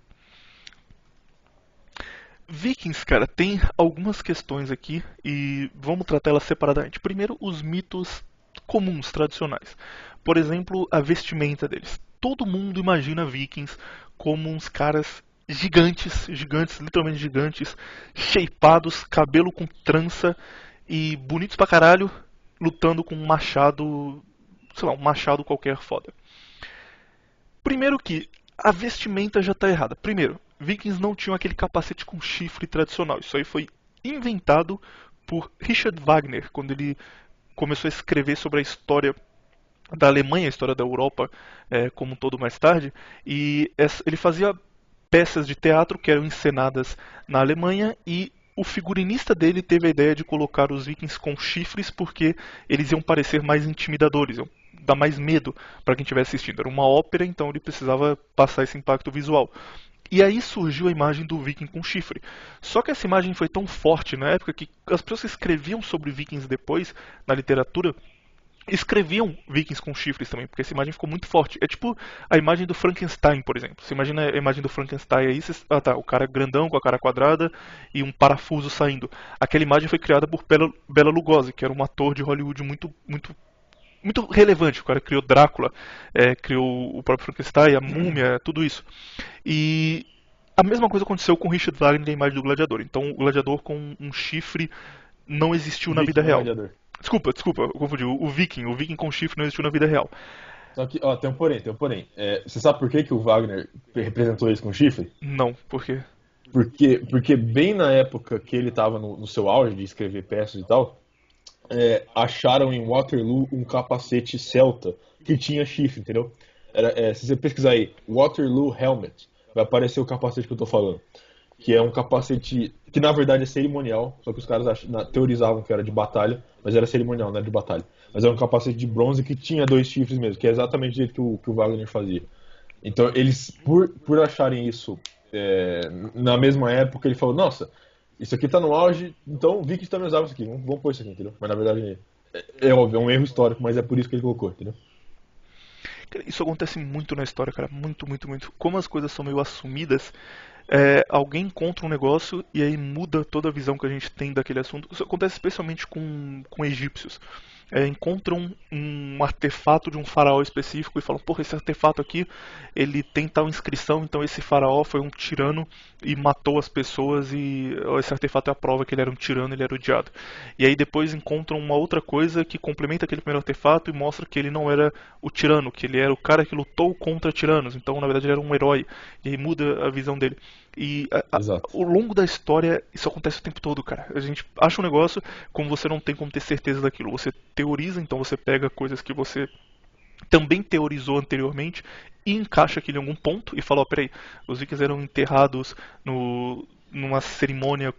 Vikings, cara, tem algumas questões aqui e vamos tratar elas separadamente. Primeiro, os mitos comuns, tradicionais. Por exemplo, a vestimenta deles. Todo mundo imagina Vikings como uns caras gigantes, gigantes, literalmente gigantes, shapeados, cabelo com trança e bonitos pra caralho, lutando com um machado, sei lá, um machado qualquer foda. Primeiro que a vestimenta já está errada. Primeiro, Vikings não tinham aquele capacete com chifre tradicional. Isso aí foi inventado por Richard Wagner quando ele começou a escrever sobre a história da Alemanha, a história da Europa como um todo mais tarde. E ele fazia peças de teatro que eram encenadas na Alemanha e o figurinista dele teve a ideia de colocar os vikings com chifres porque eles iam parecer mais intimidadores, iam dar mais medo para quem estivesse assistindo. Era uma ópera, então ele precisava passar esse impacto visual. E aí surgiu a imagem do viking com chifre. Só que essa imagem foi tão forte na época que as pessoas que escreviam sobre vikings depois, na literatura, escreviam vikings com chifres também, porque essa imagem ficou muito forte. É tipo a imagem do Frankenstein, por exemplo. Você imagina a imagem do Frankenstein aí, o cara grandão com a cara quadrada e um parafuso saindo. Aquela imagem foi criada por Bela Lugosi, que era um ator de Hollywood muito relevante. O cara criou Drácula, criou o próprio Frankenstein, a Múmia, tudo isso. E a mesma coisa aconteceu com Richard Wagner na imagem do Gladiador. Então o Gladiador com um chifre não existiu na vida real. Gladiador. Desculpa, eu confundi. O Viking com chifre não existiu na vida real. Só que, ó, tem um porém. Você sabe por que o Wagner representou isso com chifre? Não, por quê? Porque bem na época que ele estava no seu auge de escrever peças e tal, acharam em Waterloo um capacete celta que tinha chifre, entendeu? Se você pesquisar aí, Waterloo Helmet, vai aparecer o capacete que eu tô falando. Que é um capacete que na verdade é cerimonial, só que os caras teorizavam que era de batalha, mas era cerimonial, não era de batalha. Mas era um capacete de bronze que tinha 2 chifres mesmo, que é exatamente do jeito que o Wagner fazia. Então eles, por acharem isso na mesma época, ele falou, nossa, isso aqui tá no auge, então o Vikings também usava isso aqui, vamos pôr isso aqui, entendeu? Mas na verdade é óbvio, é um erro histórico, mas é por isso que ele colocou, entendeu? Isso acontece muito na história, cara. Muito, muito, muito. Como as coisas são meio assumidas, alguém encontra um negócio e aí muda toda a visão que a gente tem daquele assunto. Isso acontece especialmente com egípcios. Encontram um artefato de um faraó específico e falam, porra, esse artefato aqui, ele tem tal inscrição, então esse faraó foi um tirano e matou as pessoas e esse artefato é a prova que ele era um tirano, ele era odiado. E aí depois encontram uma outra coisa que complementa aquele primeiro artefato e mostra que ele não era o tirano, que ele era o cara que lutou contra tiranos, então na verdade ele era um herói, e aí muda a visão dele. E ao longo da história, isso acontece o tempo todo, cara. A gente acha um negócio, como você não tem como ter certeza daquilo. Você teoriza, então você pega coisas que você também teorizou anteriormente e encaixa aquilo em algum ponto e fala, ó, peraí, os vikings eram enterrados numa cerimônia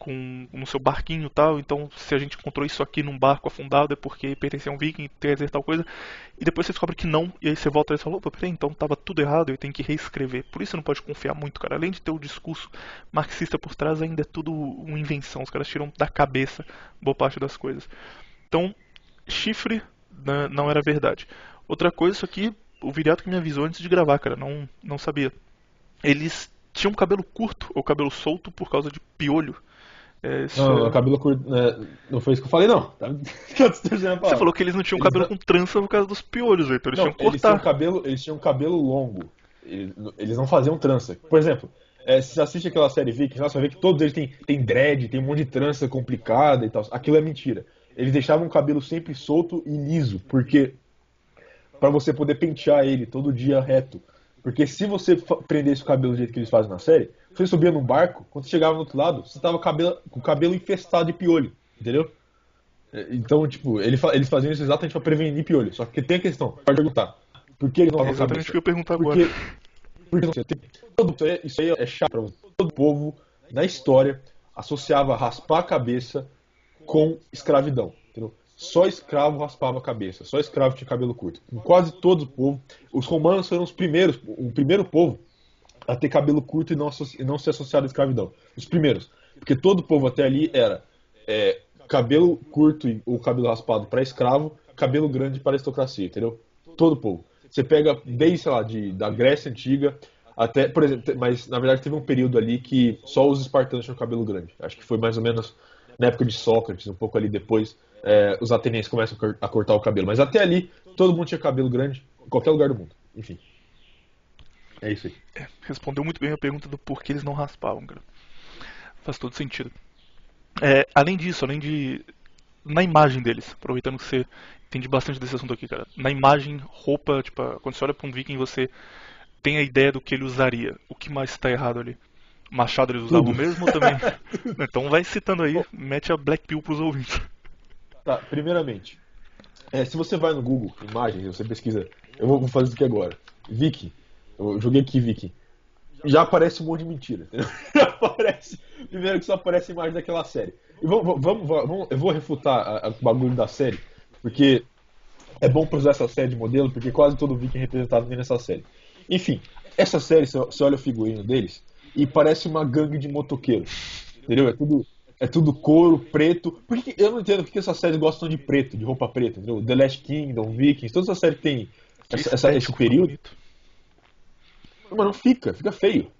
no seu barquinho e tal, então se a gente encontrou isso aqui num barco afundado é porque pertencia a um viking, quer dizer tal coisa, e depois você descobre que não, e aí você volta e fala, opa, peraí, então tava tudo errado, eu tenho que reescrever. Por isso você não pode confiar muito, cara. Além de ter o discurso marxista por trás, ainda é tudo uma invenção, os caras tiram da cabeça boa parte das coisas. Então, chifre, né, não era verdade. Outra coisa, isso aqui, o Viriato que me avisou antes de gravar, cara, não sabia. Eles tinham cabelo curto ou cabelo solto por causa de piolho. Não, cabelo curto. Não foi isso que eu falei, não. Você falou que eles não tinham cabelo com trança por causa dos piolhos, então eles tinham que cortar. Eles tinham cabelo longo. Eles não faziam trança. Por exemplo, se você assiste aquela série Vikings, você vai ver que todos eles têm dread, tem um monte de trança complicada e tal. Aquilo é mentira. Eles deixavam o cabelo sempre solto e liso, porque para você poder pentear ele todo dia reto. Porque se você prendesse o cabelo do jeito que eles fazem na série, você subia num barco, quando você chegava no outro lado, você tava com o cabelo infestado de piolho, entendeu? Então, tipo, eles faziam isso exatamente para prevenir piolho. Só que tem a questão, pode perguntar, por que eles não raspam a cabeça? Exatamente o que eu ia perguntar agora. Isso aí é chato pra você. Todo povo, na história, associava raspar a cabeça com escravidão, entendeu? Só escravo raspava a cabeça, só escravo tinha cabelo curto. Em quase todo o povo, os romanos foram o primeiro povo a ter cabelo curto e não ser associado à escravidão. Os primeiros. Porque todo o povo até ali era cabelo curto ou cabelo raspado para escravo, cabelo grande para aristocracia, entendeu? Todo o povo. Você pega desde, sei lá, da Grécia Antiga até, por exemplo, mas na verdade teve um período ali que só os espartanos tinham cabelo grande. Acho que foi mais ou menos na época de Sócrates, um pouco ali depois, os atenienses começam a cortar o cabelo. Mas até ali, todo mundo tinha cabelo grande, em qualquer lugar do mundo. Enfim. É isso aí. Respondeu muito bem a pergunta do porquê eles não raspavam, cara. Faz todo sentido. Além disso, na imagem deles, aproveitando que você entende bastante desse assunto aqui, cara. Na imagem, roupa, tipo, quando você olha pra um viking, você tem a ideia do que ele usaria. O que mais tá errado ali? Machado eles usavam mesmo ou também? Então vai citando aí, mete a Black Pill pros ouvintes. Tá, primeiramente, se você vai no Google Imagens, você pesquisa, eu vou fazer isso aqui agora, Viking, eu joguei aqui Viking, já aparece um monte de mentira, entendeu? Primeiro que só aparece a imagem daquela série. E eu vou refutar o bagulho da série, porque é bom pra usar essa série de modelo, porque quase todo Viking é representado nessa série. Enfim, essa série, você olha o figurino deles, e parece uma gangue de motoqueiros, entendeu? É tudo couro, preto. Porque eu não entendo porque essas séries gostam de preto, de roupa preta, entendeu? The Last Kingdom, Vikings, todas essas séries que tem esse período. Mas não fica feio.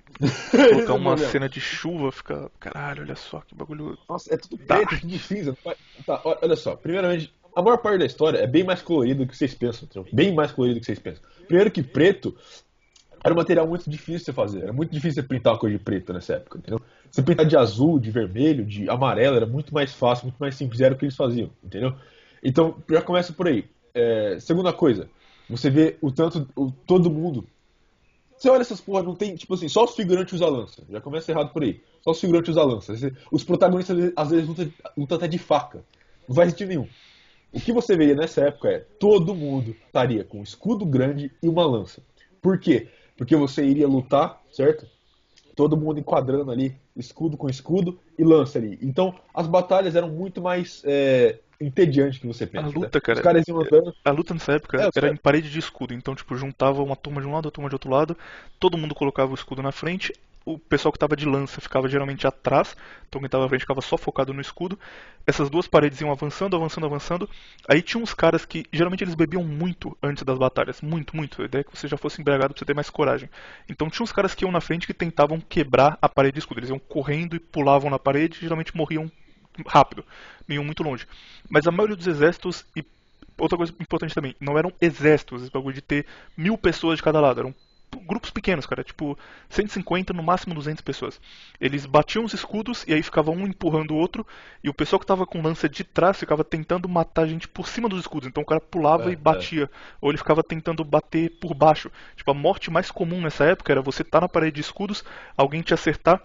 Colocar uma cena de chuva, fica. Caralho, olha só que bagulho. Nossa, é tudo preto, tudo cinza. Tá, olha só, primeiramente, a maior parte da história é bem mais colorido do que vocês pensam, entendeu? Bem mais colorido do que vocês pensam. Primeiro que preto era um material muito difícil de você fazer. Era muito difícil você pintar uma cor de preto nessa época, entendeu? Você pintar de azul, de vermelho, de amarelo, era muito mais fácil, muito mais simples, era o que eles faziam, entendeu? Então, já começa por aí. Segunda coisa, você vê todo mundo. Você olha essas porra, não tem, tipo assim, só os figurantes usam lança. Já começa errado por aí. Só os figurantes usam lança. Os protagonistas, às vezes, lutam até de faca. Não faz sentido nenhum. O que você veria nessa época todo mundo estaria com um escudo grande e uma lança. Por quê? Porque você iria lutar, certo? Todo mundo enquadrando ali, escudo com escudo e lança ali. Então, as batalhas eram muito mais entediantes que você pensa. A luta, cara, os caras iam andando... A luta nessa época era em parede de escudo. Então, tipo, juntava uma turma de um lado, a turma de outro lado. Todo mundo colocava o escudo na frente. O pessoal que estava de lança ficava geralmente atrás. Então quem estava à frente ficava só focado no escudo. Essas duas paredes iam avançando, avançando, avançando. Aí tinha uns caras que geralmente eles bebiam muito antes das batalhas. Muito, muito. A ideia é que você já fosse embriagado pra você ter mais coragem. Então tinha uns caras que iam na frente que tentavam quebrar a parede de escudo. Eles iam correndo e pulavam na parede e geralmente morriam rápido. Não iam muito longe. Mas a maioria dos exércitos, e outra coisa importante também, não eram exércitos, esse bagulho de ter 1000 pessoas de cada lado. Eram grupos pequenos, cara, tipo 150, no máximo 200 pessoas. Eles batiam os escudos e aí ficava um empurrando o outro, e o pessoal que tava com lança de trás ficava tentando matar a gente por cima dos escudos. Então o cara pulava e batia, ou ele ficava tentando bater por baixo. Tipo, a morte mais comum nessa época era você estar na parede de escudos, alguém te acertar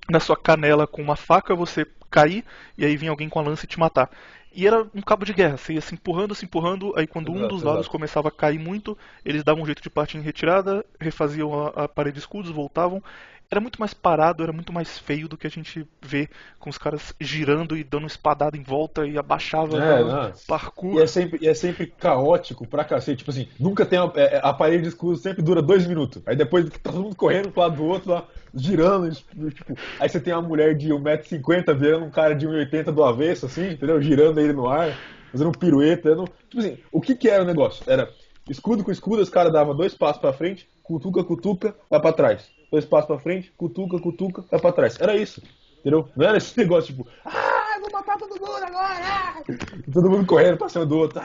na sua canela com uma faca, você cair e aí vinha alguém com a lança e te matar. E era um cabo de guerra, você ia se empurrando, aí quando um dos Exato, lados exato. começava a cair muito, eles davam um jeito de partir em retirada, refaziam a parede de escudos, voltavam. Era muito mais parado, era muito mais feio do que a gente vê com os caras girando e dando espadada em volta e abaixava, dava Não. parkour. E é sempre caótico pra cacete. Tipo assim, nunca tem a parede de escudo sempre dura 2 minutos. Aí depois tá todo mundo correndo pro lado do outro, lá, girando. Tipo, aí você tem uma mulher de 1,50 m virando um cara de 1,80 m do avesso, assim, entendeu? Girando ele no ar, fazendo um pirueta. Tipo assim, o que era o negócio? Era escudo com escudo, os caras davam 2 passos pra frente, cutuca, cutuca, vai pra trás. 2 passos pra frente, cutuca, cutuca, vai pra trás. Era isso. Entendeu? Não era esse negócio tipo, eu vou matar todo mundo agora! E todo mundo correndo pra cima do outro,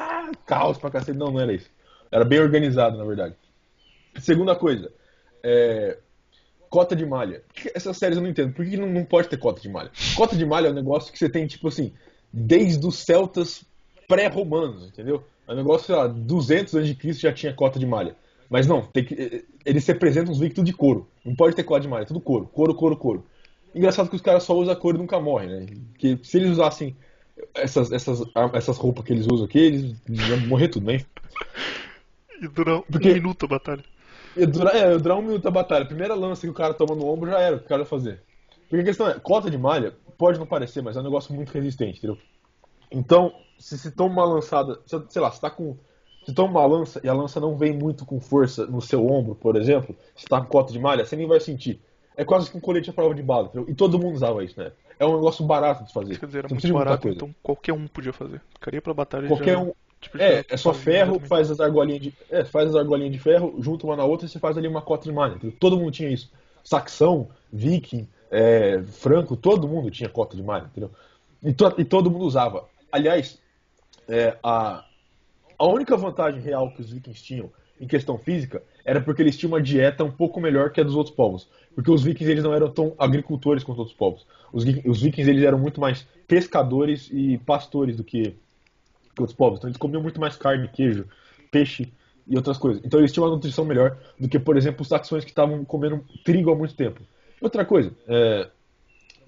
caos pra cacete. Não era isso. Era bem organizado, na verdade. Segunda coisa, cota de malha. Essas séries eu não entendo. Por que não pode ter cota de malha? Cota de malha é um negócio que você tem, tipo assim, desde os celtas pré-romanos, entendeu? É um negócio, sei lá, 200 a.C. já tinha cota de malha. Mas não, eles representam os vikings de couro. Não pode ter cota de malha, é tudo couro. Couro, couro, couro. Engraçado que os caras só usam couro e nunca morrem, né? Que se eles usassem essas roupas que eles usam aqui, eles iam morrer tudo, né? E dura um Porque minuto a batalha. ia durar 1 minuto a batalha. A primeira lança que o cara toma no ombro já era o que o cara ia fazer. Porque a questão é, cota de malha pode não parecer, mas é um negócio muito resistente, entendeu? Então, se toma uma lançada, sei lá, se toma uma lança e a lança não vem muito com força no seu ombro, por exemplo, se tá com cota de malha, você nem vai sentir. É quase que um colete à prova de bala, entendeu? E todo mundo usava isso, né? É um negócio barato de fazer. Quer dizer, era Você não muito precisa de muita barato, coisa. então qualquer um podia fazer. Ficaria pra batalha e Qualquer já. um. Tipo, já É só fazia ferro, exatamente. faz as argolinhas de ferro, junta uma na outra e você faz ali uma cota de malha. Entendeu? Todo mundo tinha isso. Saxão, viking, franco, todo mundo tinha cota de malha, entendeu? E todo mundo usava. Aliás, a única vantagem real que os vikings tinham em questão física era porque eles tinham uma dieta um pouco melhor que a dos outros povos. Porque os vikings eles não eram tão agricultores quanto os outros povos. Os vikings eles eram muito mais pescadores e pastores do que outros povos. Então eles comiam muito mais carne, queijo, peixe e outras coisas. Então eles tinham uma nutrição melhor do que, por exemplo, os saxões que estavam comendo trigo há muito tempo. Outra coisa,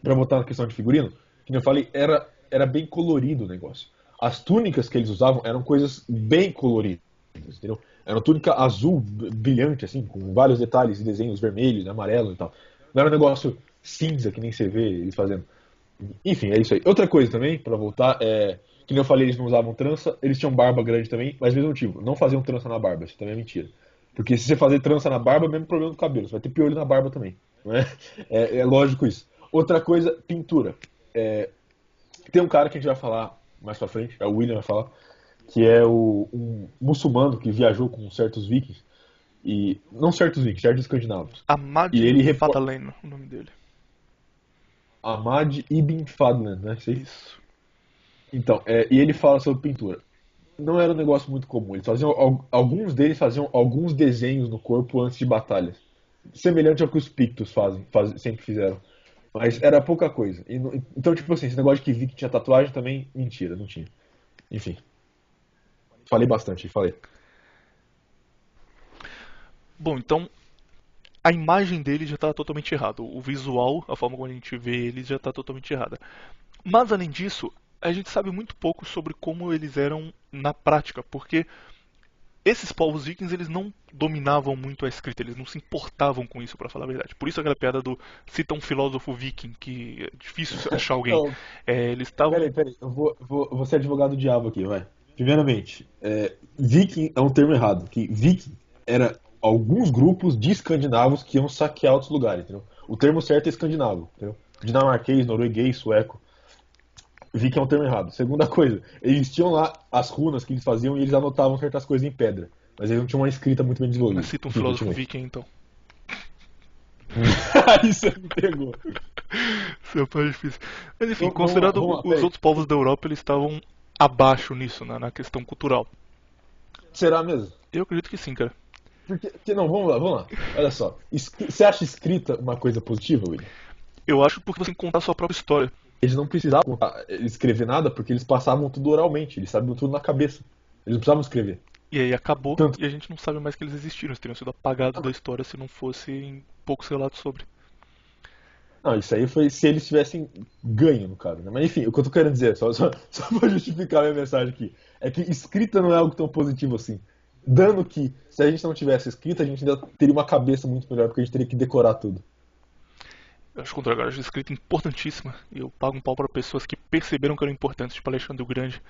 para voltar na questão de figurino, que eu falei, era bem colorido o negócio. As túnicas que eles usavam eram coisas bem coloridas, entendeu? Era uma túnica azul, brilhante, assim, com vários detalhes e desenhos vermelhos, amarelo e tal. Não era um negócio cinza que nem você vê eles fazendo. Enfim, é isso aí. Outra coisa também, pra voltar, que nem eu falei, eles não usavam trança, eles tinham barba grande também, mas mesmo motivo, não faziam trança na barba, isso também é mentira. Porque se você fazer trança na barba, é o mesmo problema do cabelo, você vai ter piolho na barba também. Não é? É lógico isso. Outra coisa, pintura. Tem um cara que a gente vai falar mais pra frente, o William vai falar, que é um muçulmano que viajou com certos vikings, e não certos vikings, certos escandinavos. Ahmad E ele reporta Fadalen, o nome dele. Ahmad Ibn Fadlan, né? Sei. Isso. Então, e ele fala sobre pintura. Não era um negócio muito comum. Eles faziam, alguns deles faziam alguns desenhos no corpo antes de batalhas. Semelhante ao que os Pictos sempre fizeram. Mas era pouca coisa. Então, tipo assim, esse negócio de que Viking tinha tatuagem também, mentira, não tinha. Enfim. Falei bastante, falei. Bom, então a imagem dele já está totalmente errada. O visual, a forma como a gente vê eles já está totalmente errada. Mas além disso, a gente sabe muito pouco sobre como eles eram na prática, porque esses povos vikings eles não dominavam muito a escrita, eles não se importavam com isso, para falar a verdade. Por isso aquela piada do cita um filósofo viking, que é difícil achar alguém. Não, Eles estavam. peraí. Eu vou ser advogado do diabo aqui, vai. Primeiramente, viking é um termo errado. Que viking era alguns grupos de escandinavos que iam saquear outros lugares, entendeu? O termo certo é escandinavo, entendeu? Dinamarquês, norueguês, sueco. Viking é um termo errado. Segunda coisa, eles tinham lá as runas que eles faziam e eles anotavam certas coisas em pedra. Mas eles não tinham uma escrita muito bem desenvolvida. Mas cita um Enfim, filósofo continue. viking então. Aí você me pegou. Isso é mais difícil. Mas enfim, Vamos lá, considerado vamos lá, os peraí. outros povos da Europa, eles estavam abaixo nisso, na questão cultural. Será mesmo? Eu acredito que sim, cara. Porque não, vamos lá. Olha só. Você acha escrita uma coisa positiva, William? Eu acho porque você tem que contar a sua própria história. Eles não precisavam escrever nada porque eles passavam tudo oralmente, eles sabiam tudo na cabeça. Eles não precisavam escrever. E aí acabou, Tanto, e a gente não sabe mais que eles existiram. Eles teriam sido apagados da história se não fossem poucos relatos sobre. Não, isso aí foi se eles tivessem ganho, no caso, né? Mas enfim, o que eu tô querendo dizer, só pra justificar a minha mensagem aqui, é que escrita não é algo tão positivo assim. Dando que, se a gente não tivesse escrita, a gente ainda teria uma cabeça muito melhor, porque a gente teria que decorar tudo. Eu acho o contrário, eu acho a escrita importantíssima. E eu pago um pau para pessoas que perceberam que eram importantes, tipo Alexandre o Grande,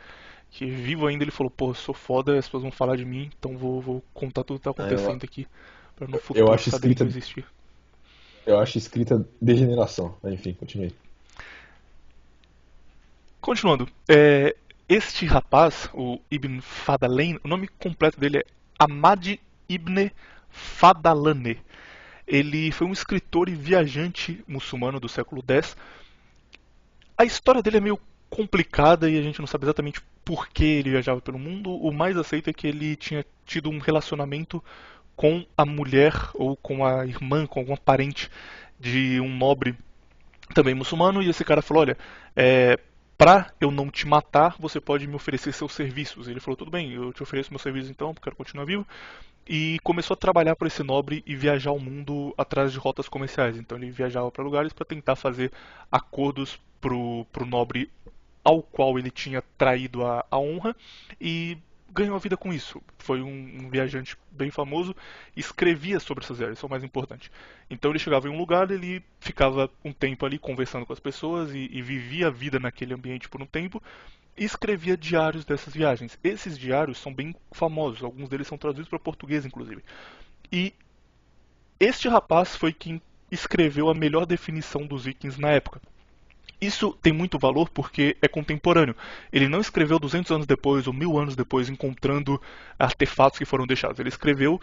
que vivo ainda ele falou, pô, eu sou foda, as pessoas vão falar de mim, então vou contar tudo que tá Ah, Eu, acontecendo aqui, para no eu futuro acho saberem que escrita, eu existi. eu acho escrita degeneração. Mas, enfim, continue. Continuando, este rapaz, o Ibn Fadalen, o nome completo dele é Ahmad Ibn Fadalane. Ele foi um escritor e viajante muçulmano do século X. A história dele é meio complicada e a gente não sabe exatamente por que ele viajava pelo mundo. O mais aceito é que ele tinha tido um relacionamento com a mulher ou com a irmã, com algum parente de um nobre também muçulmano, e esse cara falou, olha, pra eu não te matar, você pode me oferecer seus serviços. Ele falou, tudo bem, eu te ofereço meus serviços então, porque eu quero continuar vivo. E começou a trabalhar para esse nobre e viajar o mundo atrás de rotas comerciais. Então ele viajava para lugares para tentar fazer acordos pro nobre ao qual ele tinha traído a honra e ganhou a vida com isso. Foi um viajante bem famoso, escrevia sobre essas viagens, isso é o mais importante. Então ele chegava em um lugar, ele ficava um tempo ali conversando com as pessoas e vivia a vida naquele ambiente por um tempo e escrevia diários dessas viagens. Esses diários são bem famosos, alguns deles são traduzidos para português inclusive. E este rapaz foi quem escreveu a melhor definição dos vikings na época. Isso tem muito valor porque é contemporâneo. Ele não escreveu 200 anos depois ou 1000 anos depois encontrando artefatos que foram deixados. Ele escreveu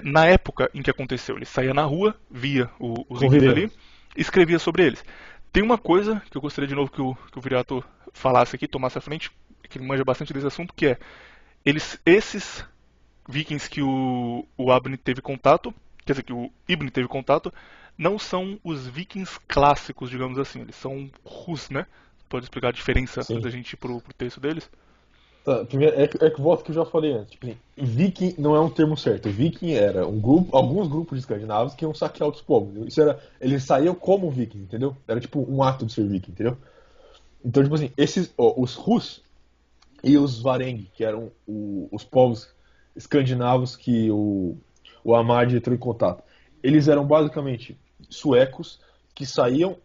na época em que aconteceu. Ele saía na rua, via os vikings Convivendo. ali, escrevia sobre eles. Tem uma coisa que eu gostaria de novo que o Viriato falasse aqui, tomasse à frente, que ele manja bastante desse assunto, que é esses vikings que o Abni teve contato, quer dizer, que o Ibn teve contato, não são os vikings clássicos, digamos assim, eles são Rus, né? Pode explicar a diferença antes Sim. da gente ir pro texto deles? Tá, primeiro, é que volta que eu já falei antes. Tipo assim, viking não é um termo certo. Viking era um grupo, alguns grupos de escandinavos que iam saquear outros povos. Isso era, eles saíam como viking, entendeu? Era tipo um ato de ser viking, entendeu? Então, tipo assim, os Rus e os Varengi, que eram os povos escandinavos que o Ahmad entrou em contato. Eles eram basicamente suecos que saíram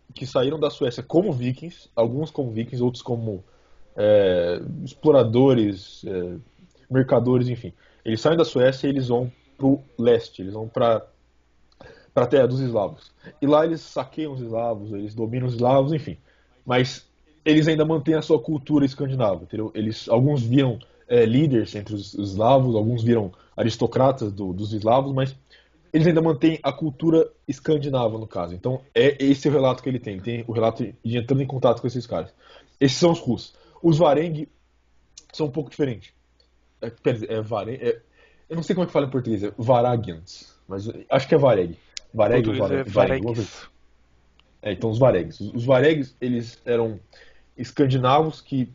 da Suécia como vikings, alguns como vikings, outros como exploradores, mercadores, enfim. Eles saem da Suécia e eles vão pro leste, eles vão pra terra dos eslavos. E lá eles saqueiam os eslavos, eles dominam os eslavos, enfim. Mas eles ainda mantêm a sua cultura escandinava, entendeu? Alguns viram líderes entre os eslavos, alguns viram aristocratas dos eslavos, mas eles ainda mantêm a cultura escandinava, no caso. Então, esse é o relato que ele tem. Ele tem o relato de entrando em contato com esses caras. Esses são os russos. Os Varengi são um pouco diferentes. Quer dizer, eu não sei como é que fala em português, é Varagians, mas acho que é Vareg. Em Vareg ou português é Vareg, alguma coisa. Varegues. Então os Varegs. Os Varegs, eles eram escandinavos que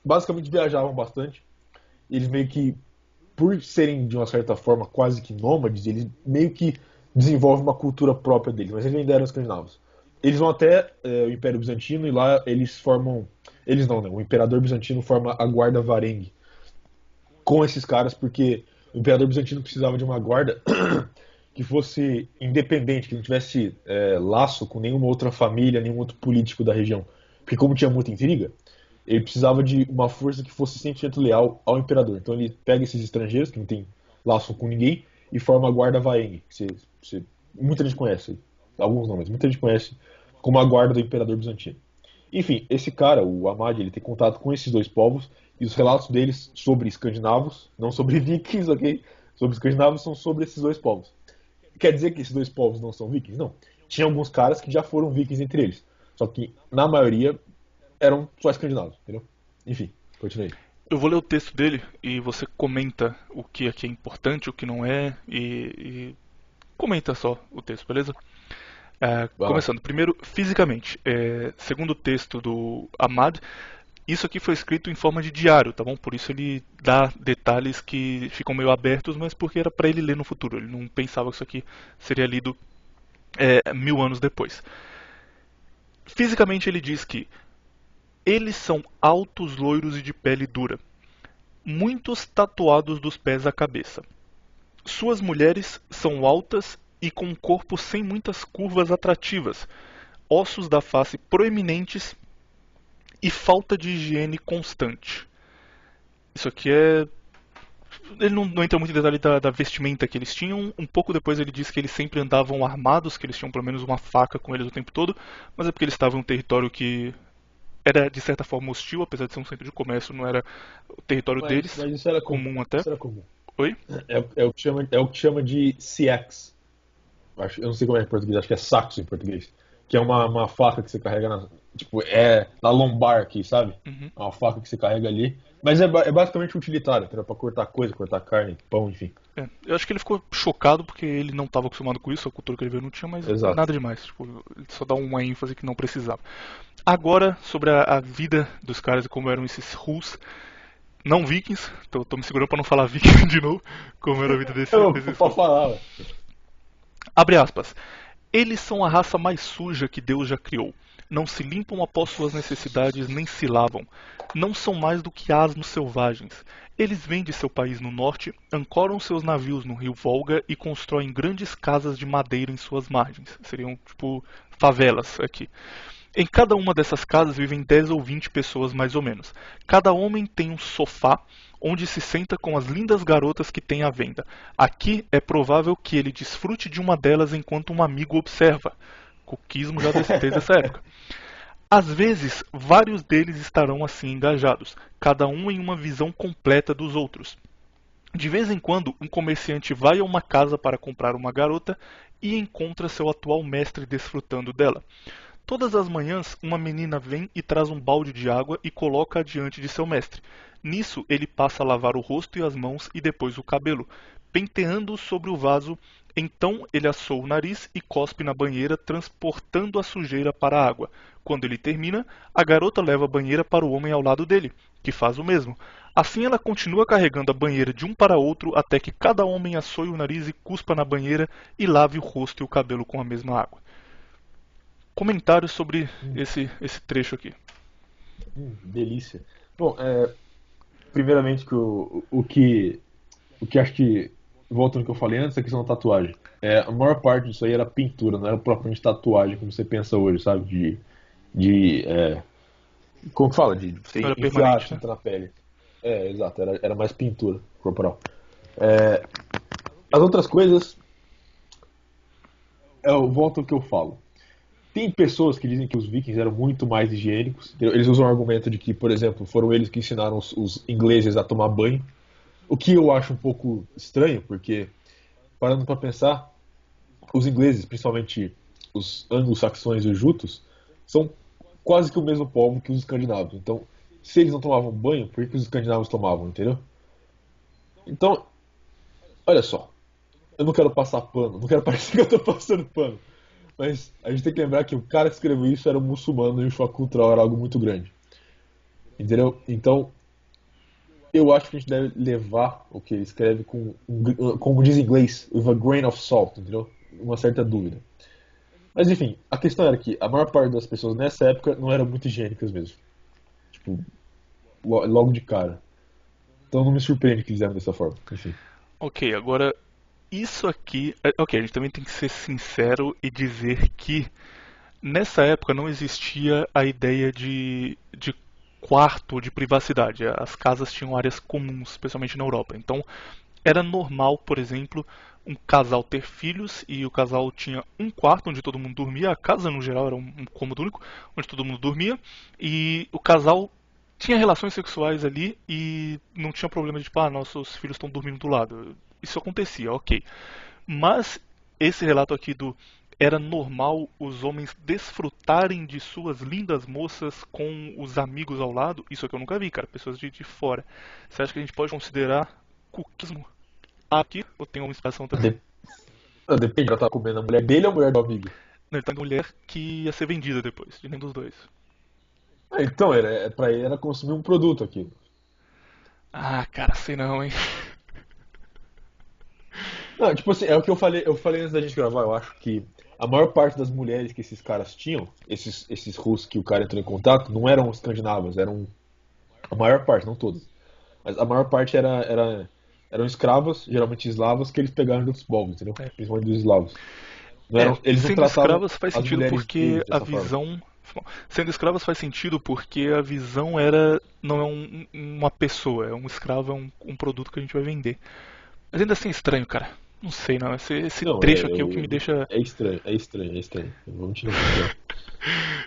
basicamente viajavam bastante. Eles meio que, por serem de uma certa forma quase que nômades, eles meio que desenvolvem uma cultura própria deles, mas eles ainda eram escandinavos. Eles vão até o Império Bizantino e lá eles formam. Eles não, né? O Imperador Bizantino forma a Guarda Varengue com esses caras, porque o Imperador Bizantino precisava de uma guarda que fosse independente, que não tivesse laço com nenhuma outra família, nenhum outro político da região. Porque como tinha muita intriga, ele precisava de uma força que fosse 100% leal ao imperador. Então ele pega esses estrangeiros, que não tem laço com ninguém, e forma a guarda Varengue, que muita gente conhece. Alguns não, mas muita gente conhece como a guarda do imperador bizantino. Enfim, esse cara, o Ahmad, ele tem contato com esses dois povos, e os relatos deles sobre escandinavos, não sobre vikings, ok? Sobre escandinavos, são sobre esses dois povos. Quer dizer que esses dois povos não são vikings? Não. Tinha alguns caras que já foram vikings entre eles. Só que, na maioria, eram só escandinavos, entendeu? Enfim, continuei. Eu vou ler o texto dele e você comenta o que aqui é importante, o que não é, e comenta só o texto, beleza? Vai lá. Começando, primeiro, fisicamente. Segundo o texto do Ahmad, isso aqui foi escrito em forma de diário, tá bom? Por isso ele dá detalhes que ficam meio abertos, mas porque era para ele ler no futuro. Ele não pensava que isso aqui seria lido 1000 anos depois. Fisicamente ele diz que eles são altos, loiros e de pele dura, muitos tatuados dos pés à cabeça. Suas mulheres são altas e com um corpo sem muitas curvas atrativas, ossos da face proeminentes e falta de higiene constante. Isso aqui é. Ele não entra muito em detalhe da vestimenta que eles tinham. Um pouco depois ele diz que eles sempre andavam armados, que eles tinham pelo menos uma faca com eles o tempo todo, mas é porque eles estavam em um território que era de certa forma hostil, apesar de ser um centro de comércio, não era o território deles, Mas isso era comum até. Isso era comum. Oi? É o que chama de CX. Eu não sei como é em português, acho que é saxo em português. Que é uma faca que você carrega tipo, na lombar aqui, sabe? Uhum. É uma faca que você carrega ali. Mas é basicamente utilitário, entendeu? Pra cortar coisa, cortar carne, pão, enfim. Eu acho que ele ficou chocado porque ele não estava acostumado com isso, a cultura que ele veio não tinha, mas Exato. nada demais. Tipo, ele só dá uma ênfase que não precisava. Agora, sobre a vida dos caras e como eram esses Rus, não vikings, tô me segurando pra não falar viking de novo, como era a vida desses Pode falar, ué. Abre aspas. Eles são a raça mais suja que Deus já criou. Não se limpam após suas necessidades nem se lavam. Não são mais do que asnos selvagens. Eles vêm de seu país no norte, ancoram seus navios no rio Volga e constroem grandes casas de madeira em suas margens. Seriam, tipo, favelas aqui. Em cada uma dessas casas vivem 10 ou 20 pessoas mais ou menos. Cada homem tem um sofá onde se senta com as lindas garotas que tem à venda. Aqui é provável que ele desfrute de uma delas enquanto um amigo observa. Coquismo já desde essa época. Às vezes, vários deles estarão assim engajados, cada um em uma visão completa dos outros. De vez em quando, um comerciante vai a uma casa para comprar uma garota e encontra seu atual mestre desfrutando dela. Todas as manhãs, uma menina vem e traz um balde de água e coloca-a diante de seu mestre. Nisso, ele passa a lavar o rosto e as mãos e depois o cabelo, penteando-o sobre o vaso. Então, ele assou o nariz e cospe na banheira, transportando a sujeira para a água. Quando ele termina, a garota leva a banheira para o homem ao lado dele, que faz o mesmo. Assim, ela continua carregando a banheira de um para outro até que cada homem assoe o nariz e cuspa na banheira e lave o rosto e o cabelo com a mesma água. Comentários sobre esse trecho aqui. Delícia. Bom, primeiramente que o que acho que, voltando ao que eu falei antes, a questão da tatuagem. A maior parte disso aí era pintura, não era propriamente tatuagem, como você pensa hoje, sabe? Como que fala? De você Era enfiar a permanente, tinta na pele. Exato, era mais pintura corporal. As outras coisas, eu volto ao que eu falo. Tem pessoas que dizem que os vikings eram muito mais higiênicos. Eles usam o argumento de que, por exemplo, foram eles que ensinaram os ingleses a tomar banho. O que eu acho um pouco estranho, porque, parando para pensar, os ingleses, principalmente os anglo-saxões e os jutos, são quase que o mesmo povo que os escandinavos. Então, se eles não tomavam banho, por que os escandinavos tomavam, entendeu? Então, olha só. Eu não quero passar pano, não quero parecer que eu tô passando pano. Mas a gente tem que lembrar que o cara que escreveu isso era um muçulmano e o choque cultural era algo muito grande. Entendeu? Então, eu acho que a gente deve levar o que ele escreve como diz em inglês, with a grain of salt, entendeu? Uma certa dúvida. Mas enfim, a questão era que a maior parte das pessoas nessa época não eram muito higiênicas mesmo. Tipo, logo de cara. Então não me surpreende que eles eram dessa forma. Enfim. Ok, agora isso aqui. Ok, a gente também tem que ser sincero e dizer que nessa época não existia a ideia de quarto de privacidade. As casas tinham áreas comuns, especialmente na Europa. Então era normal, por exemplo, um casal ter filhos e o casal tinha um quarto onde todo mundo dormia. A casa, no geral, era um cômodo único onde todo mundo dormia. E o casal tinha relações sexuais ali e não tinha problema de, tipo, nossos filhos estão dormindo do lado. Isso acontecia, ok. Mas esse relato aqui do era normal os homens desfrutarem de suas lindas moças com os amigos ao lado, isso aqui eu nunca vi, cara, pessoas de fora. Você acha que a gente pode considerar cuquismo aqui? Ou tem uma inspiração também? Depende, ela tá comendo a mulher dele ou a mulher do amigo? Não, ele tá com mulher que ia ser vendida depois, de nenhum dos dois. Então, pra ele era consumir um produto aqui. Ah, cara, sei não, hein. Não, tipo assim, é o que eu falei antes da gente gravar, eu acho que a maior parte das mulheres que esses caras tinham, esses russos que o cara entrou em contato, não eram escandinavas, eram a maior parte, não todas, mas a maior parte eram escravas, geralmente eslavas, que eles pegaram de outros povos, entendeu? É. Principalmente dos eslavos. Eles não Sendo tratavam escravas faz as sentido mulheres porque deles a dessa forma. visão. Sendo escravas faz sentido porque a visão era. Não é uma pessoa, é um escravo, é um produto que a gente vai vender. Mas ainda assim é estranho, cara. Não sei, não. Esse Não, trecho aqui é o que me deixa. é estranho, é estranho, é estranho. Vamos tirar um estranho.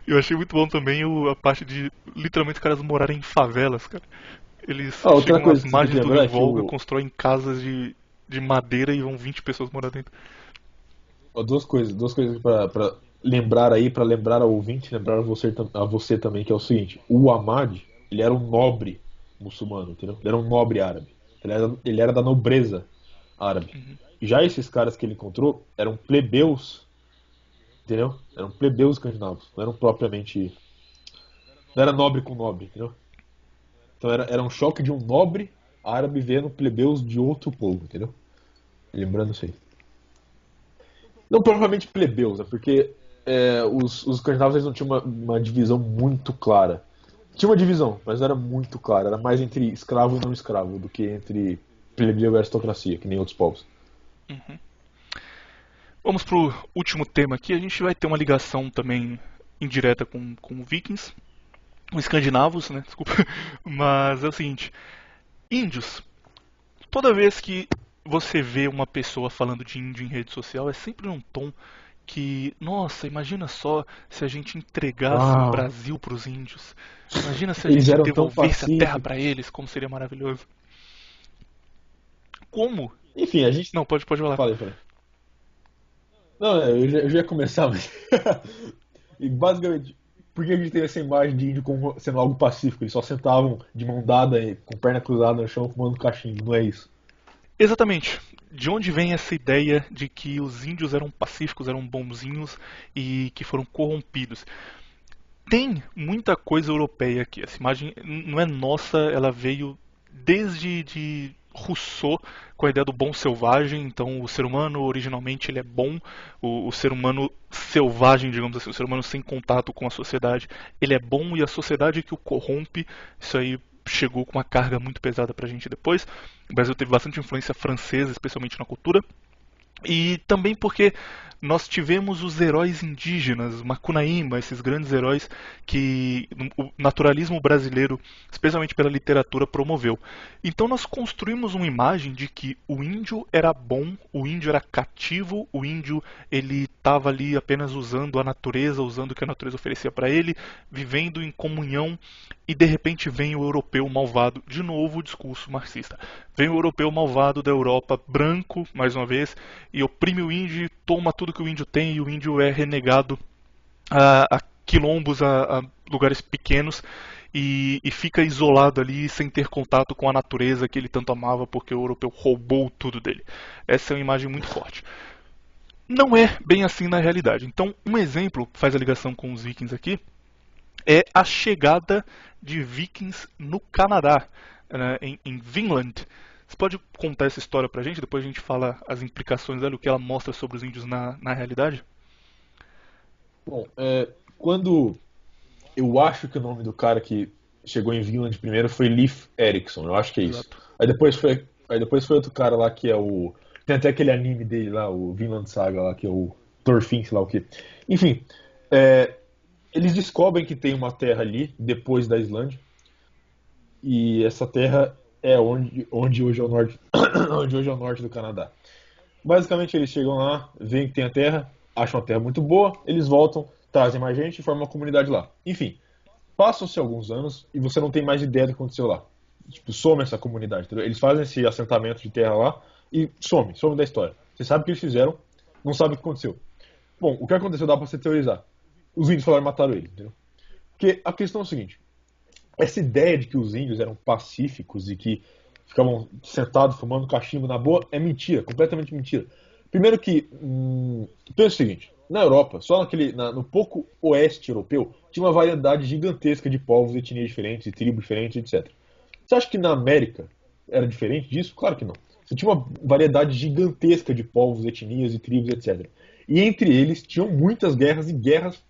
Eu achei muito bom também a parte de literalmente os caras morarem em favelas, cara. Eles Ah, outra chegam às coisa que você tem que margens do lembrar rio é que Volga, constroem casas de madeira e vão 20 pessoas morar dentro. ó, duas coisas pra lembrar aí, pra lembrar ao ouvinte, lembrar a você também, que é o seguinte: o Ahmad, ele era um nobre muçulmano, entendeu? Ele era um nobre árabe. Ele era da nobreza árabe. Já esses caras que ele encontrou eram plebeus, entendeu? Eram plebeus escandinavos, não eram propriamente. Não era nobre com nobre, entendeu? Então era um choque de um nobre árabe vendo plebeus de outro povo, entendeu? Lembrando isso aí. Não propriamente plebeus, né? Porque os escandinavos eles não tinham uma divisão muito clara. Tinha uma divisão, mas não era muito clara. Era mais entre escravo e não escravo do que entre plebeu e aristocracia, que nem outros povos. Vamos pro último tema aqui. A gente vai ter uma ligação também indireta com Vikings, com escandinavos, né? Desculpa. Mas é o seguinte: índios. Toda vez que você vê uma pessoa falando de índio em rede social, é sempre num tom que, nossa, imagina só se a gente entregasse o Ah, Brasil para os índios. Imagina se a eles gente eram tão devolvesse a terra para pacíficos. eles, como seria maravilhoso. Como? Enfim, a gente. Não, pode falar. Falei. Não, eu já ia começar, mas. E basicamente, por que a gente tem essa imagem de índio como sendo algo pacífico? Eles só sentavam de mão dada, e com perna cruzada no chão, fumando cachimbo, não é isso? Exatamente. De onde vem essa ideia de que os índios eram pacíficos, eram bonzinhos e que foram corrompidos? Tem muita coisa europeia aqui. Essa imagem não é nossa, ela veio desde de Rousseau com a ideia do bom selvagem. Então, o ser humano originalmente ele é bom, o ser humano selvagem, digamos assim, o ser humano sem contato com a sociedade, ele é bom e a sociedade é que o corrompe. Isso aí chegou com uma carga muito pesada pra gente depois. O Brasil teve bastante influência francesa, especialmente na cultura. E também porque nós tivemos os heróis indígenas, Macunaíma, esses grandes heróis que o naturalismo brasileiro, especialmente pela literatura, promoveu. Então nós construímos uma imagem de que o índio era bom, o índio era cativo, o índio ele estava ali apenas usando a natureza, usando o que a natureza oferecia para ele, vivendo em comunhão, e de repente vem o europeu malvado, de novo o discurso marxista. Vem o europeu malvado da Europa, branco, mais uma vez, e oprime o índio, toma tudo que o índio tem, e o índio é renegado a quilombos, a lugares pequenos, e fica isolado ali sem ter contato com a natureza que ele tanto amava porque o europeu roubou tudo dele. Essa é uma imagem muito forte. Não é bem assim na realidade. Então, um exemplo que faz a ligação com os vikings aqui é a chegada de vikings no Canadá, né, em Vinland. Você pode contar essa história pra gente? Depois a gente fala as implicações dela, o que ela mostra sobre os índios na realidade? Bom, quando eu acho que o nome do cara que chegou em Vinland primeiro foi Leif Erikson, eu acho que é isso. Exato. Aí depois foi outro cara lá que é o. Tem até aquele anime dele lá, o Vinland Saga lá, que é o Thorfinn, sei lá o que. Enfim, é, eles descobrem que tem uma terra ali, depois da Islândia, e essa terra é onde hoje é o norte, onde hoje é o norte do Canadá. Basicamente eles chegam lá, veem que tem a terra, acham a terra muito boa, eles voltam, trazem mais gente e formam uma comunidade lá. Enfim, passam-se alguns anos e você não tem mais ideia do que aconteceu lá. Tipo, some essa comunidade, entendeu? Eles fazem esse assentamento de terra lá e some da história. Você sabe o que eles fizeram, não sabe o que aconteceu. Bom, o que aconteceu dá pra você teorizar. Os índios falaram mataram ele, entendeu? Porque a questão é o seguinte, essa ideia de que os índios eram pacíficos e que ficavam sentados fumando cachimbo na boa é mentira, completamente mentira. Primeiro que, pensa o seguinte, na Europa, só no pouco oeste europeu, tinha uma variedade gigantesca de povos, etnias diferentes, tribos diferentes, etc. Você acha que na América era diferente disso? Claro que não. Você tinha uma variedade gigantesca de povos, etnias e tribos, etc. E entre eles tinham muitas guerras e guerras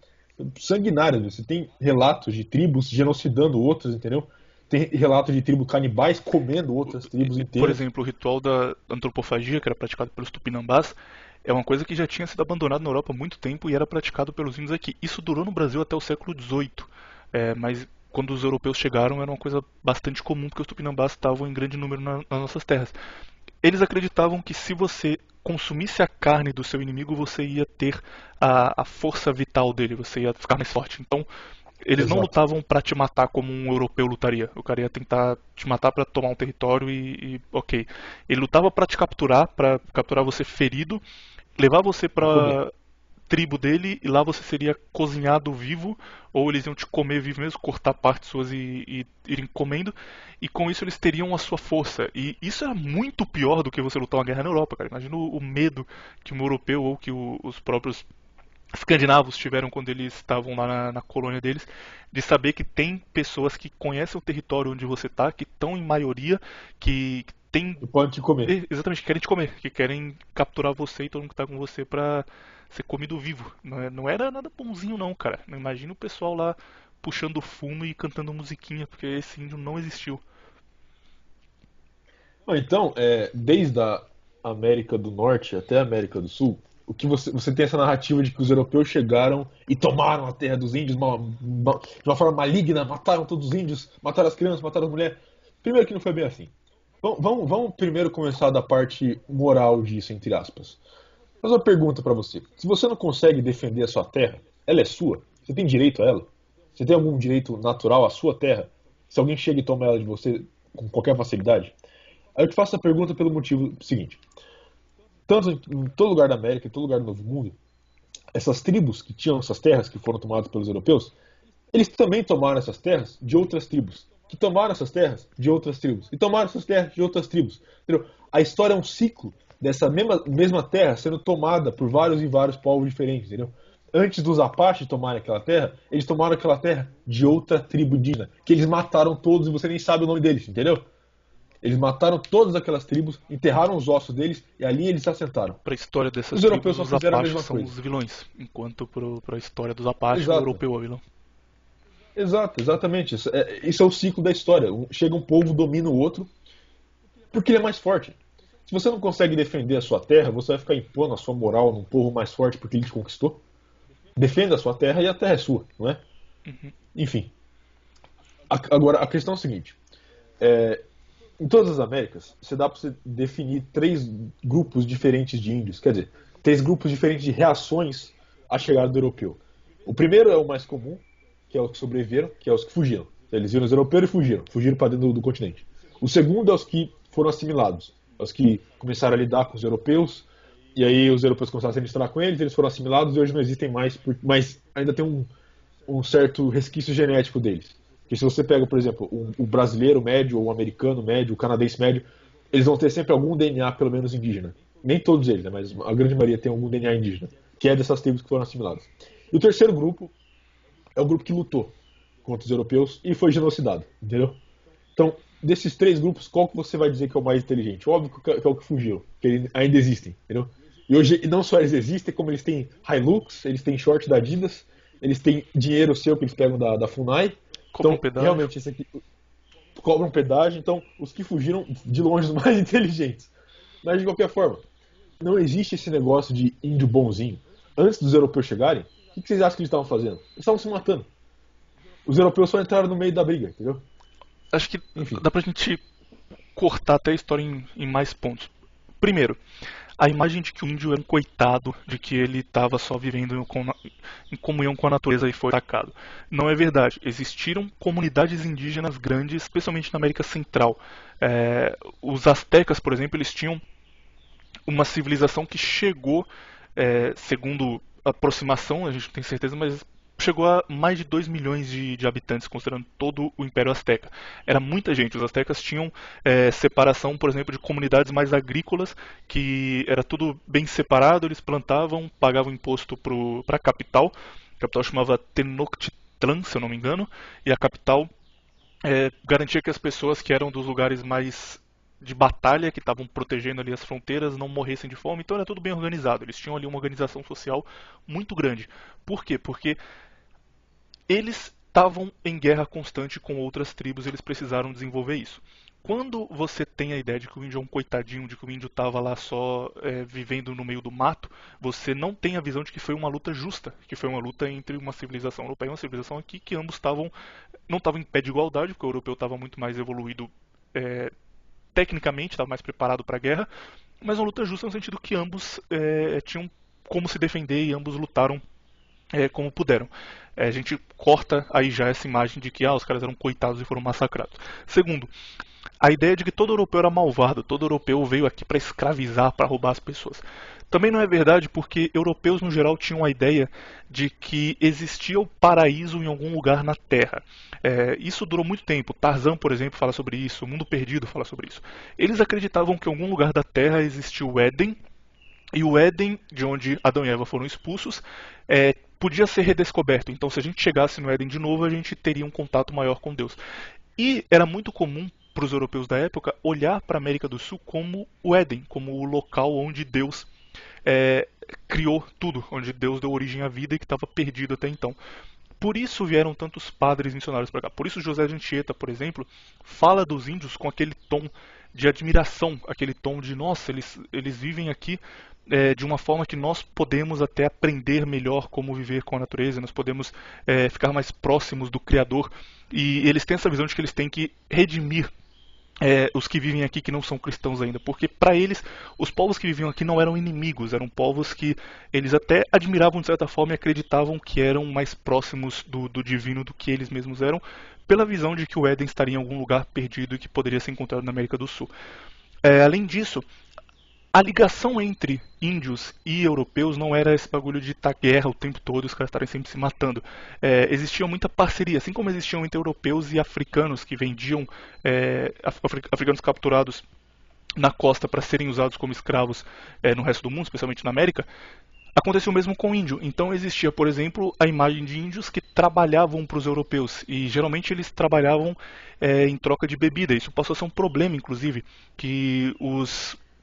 sanguinárias. Você tem relatos de tribos genocidando outras, entendeu? Tem relatos de tribos canibais comendo outras tribos Por inteiras. exemplo, o ritual da antropofagia, que era praticado pelos tupinambás, é uma coisa que já tinha sido abandonada na Europa há muito tempo e era praticado pelos índios aqui. Isso durou no Brasil até o século XVIII, mas quando os europeus chegaram era uma coisa bastante comum, porque os tupinambás estavam em grande número nas nossas terras. Eles acreditavam que se você consumisse a carne do seu inimigo, você ia ter a força vital dele, você ia ficar mais forte. Então, eles não Exato. lutavam pra te matar como um europeu lutaria. O cara ia tentar te matar pra tomar um território ok. Ele lutava pra capturar você ferido, levar você E comer. pra tribo dele e lá você seria cozinhado vivo, ou eles iam te comer vivo mesmo, cortar partes suas e irem comendo, e com isso eles teriam a sua força. E isso era muito pior do que você lutar uma guerra na Europa, cara. Imagina o medo que um europeu ou que os próprios escandinavos tiveram quando eles estavam lá na colônia deles, de saber que tem pessoas que conhecem o território onde você está, que estão em maioria, que tem E pode te comer. exatamente, que querem te comer, que querem capturar você e todo mundo que tá com você pra ser comido vivo. Não era nada bonzinho não, cara. Não imagina o pessoal lá puxando fumo e cantando musiquinha, porque esse índio não existiu. Bom, então, desde a América do Norte até a América do Sul, o que você tem essa narrativa de que os europeus chegaram e tomaram a terra dos índios de uma forma maligna, mataram todos os índios, mataram as crianças, mataram as mulheres. Primeiro que não foi bem assim. Vamos primeiro começar da parte moral disso, entre aspas. Mas uma pergunta pra você. Se você não consegue defender a sua terra, ela é sua? Você tem direito a ela? Você tem algum direito natural à sua terra? Se alguém chega e toma ela de você com qualquer facilidade? Aí eu te faço a pergunta pelo motivo seguinte. Tanto em todo lugar da América, em todo lugar do Novo Mundo, essas tribos que tinham essas terras que foram tomadas pelos europeus, eles também tomaram essas terras de outras tribos, que tomaram essas terras de outras tribos, e tomaram essas terras de outras tribos. Entendeu? A história é um ciclo dessa mesma terra sendo tomada por vários e vários povos diferentes, entendeu? Antes dos Apaches tomarem aquela terra, eles tomaram aquela terra de outra tribo indígena, que eles mataram todos e você nem sabe o nome deles, entendeu? Eles mataram todas aquelas tribos, enterraram os ossos deles e ali eles se assentaram. Pra história dessas Os europeus tribos, só os fizeram a Apaches mesma são coisa. os vilões, enquanto pra história dos Apaches, o Exato. europeu é o vilão. Exato, exatamente. Isso é o ciclo da história. Chega um povo, domina o outro, porque ele é mais forte. Se você não consegue defender a sua terra, você vai ficar impondo a sua moral num povo mais forte porque ele te conquistou. Defenda a sua terra e a terra é sua, não é? Enfim. Agora, a questão é a seguinte. Em todas as Américas, você dá para você definir três grupos diferentes de índios. Quer dizer, três grupos diferentes de reações à chegada do europeu. O primeiro é o mais comum, que é os que sobreviveram, que é os que fugiram. Eles viram os europeus e fugiram. Fugiram para dentro do continente. O segundo é os que foram assimilados. Os que começaram a lidar com os europeus, e aí os europeus começaram a se misturar com eles foram assimilados e hoje não existem mais, mas ainda tem um certo resquício genético deles. Porque se você pega, por exemplo, o brasileiro médio, ou o americano médio, o canadense médio, eles vão ter sempre algum DNA, pelo menos indígena. Nem todos eles, né, mas a grande maioria tem algum DNA indígena, que é dessas tribos que foram assimiladas. E o terceiro grupo é o grupo que lutou contra os europeus e foi genocidado, entendeu? Então, desses três grupos, qual que você vai dizer que é o mais inteligente? Óbvio que é o que fugiu, que eles ainda existem, entendeu? E hoje não só eles existem, como eles têm Hilux, eles têm short da Adidas, eles têm dinheiro seu que eles pegam da Funai. Cobra um Então, pedágio. realmente, esse aqui cobram pedágio. Então, os que fugiram, de longe, os mais inteligentes. Mas, de qualquer forma, não existe esse negócio de índio bonzinho. Antes dos europeus chegarem, o que vocês acham que eles estavam fazendo? Eles estavam se matando. Os europeus só entraram no meio da briga, entendeu? Acho que Enfim. dá pra gente cortar até a história em mais pontos. Primeiro, a imagem de que o índio é um coitado, de que ele estava só vivendo em comunhão com a natureza e foi atacado. Não é verdade. Existiram comunidades indígenas grandes, especialmente na América Central. Os astecas, por exemplo, eles tinham uma civilização que chegou, segundo a aproximação, a gente não tem certeza, mas chegou a mais de 2 milhões de habitantes, considerando todo o Império Azteca. Era muita gente. Os astecas tinham separação, por exemplo, de comunidades mais agrícolas, que era tudo bem separado, eles plantavam, pagavam imposto para a capital. A capital chamava Tenochtitlan, se eu não me engano, e a capital garantia que as pessoas que eram dos lugares mais de batalha que estavam protegendo ali as fronteiras não morressem de fome, então era tudo bem organizado. Eles tinham ali uma organização social muito grande. Por quê? Porque eles estavam em guerra constante com outras tribos, eles precisaram desenvolver isso. Quando você tem a ideia de que o índio é um coitadinho, de que o índio estava lá só vivendo no meio do mato, você não tem a visão de que foi uma luta justa, que foi uma luta entre uma civilização europeia e uma civilização aqui, que ambos não estavam em pé de igualdade, porque o europeu estava muito mais evoluído tecnicamente, estava mais preparado para a guerra, mas uma luta justa no sentido que ambos tinham como se defender e ambos lutaram como puderam. A gente corta aí já essa imagem de que os caras eram coitados e foram massacrados. Segundo, a ideia de que todo europeu era malvado, todo europeu veio aqui para escravizar, para roubar as pessoas. Também não é verdade, porque europeus no geral tinham a ideia de que existia o paraíso em algum lugar na Terra. Isso durou muito tempo. Tarzan, por exemplo, fala sobre isso, o Mundo Perdido fala sobre isso. Eles acreditavam que em algum lugar da Terra existia o Éden, e o Éden, de onde Adão e Eva foram expulsos, podia ser redescoberto. Então, se a gente chegasse no Éden de novo, a gente teria um contato maior com Deus. E era muito comum para os europeus da época olhar para a América do Sul como o Éden, como o local onde Deus criou tudo, onde Deus deu origem à vida e que estava perdido até então. Por isso vieram tantos padres missionários para cá. Por isso José de Anchieta, por exemplo, fala dos índios com aquele tom de admiração, aquele tom de, nossa, eles vivem aqui de uma forma que nós podemos até aprender melhor como viver com a natureza, nós podemos ficar mais próximos do Criador. E eles têm essa visão de que eles têm que redimir os que vivem aqui que não são cristãos ainda, porque para eles os povos que viviam aqui não eram inimigos, eram povos que eles até admiravam de certa forma e acreditavam que eram mais próximos do divino do que eles mesmos eram, pela visão de que o Éden estaria em algum lugar perdido e que poderia ser encontrado na América do Sul. Além disso, a ligação entre índios e europeus não era esse bagulho de estar guerra o tempo todo, os caras estarem sempre se matando. Existia muita parceria, assim como existiam entre europeus e africanos que vendiam africanos capturados na costa para serem usados como escravos no resto do mundo, especialmente na América. Aconteceu o mesmo com o índio. Então existia, por exemplo, a imagem de índios que trabalhavam para os europeus. E geralmente eles trabalhavam em troca de bebida. Isso passou a ser um problema, inclusive, que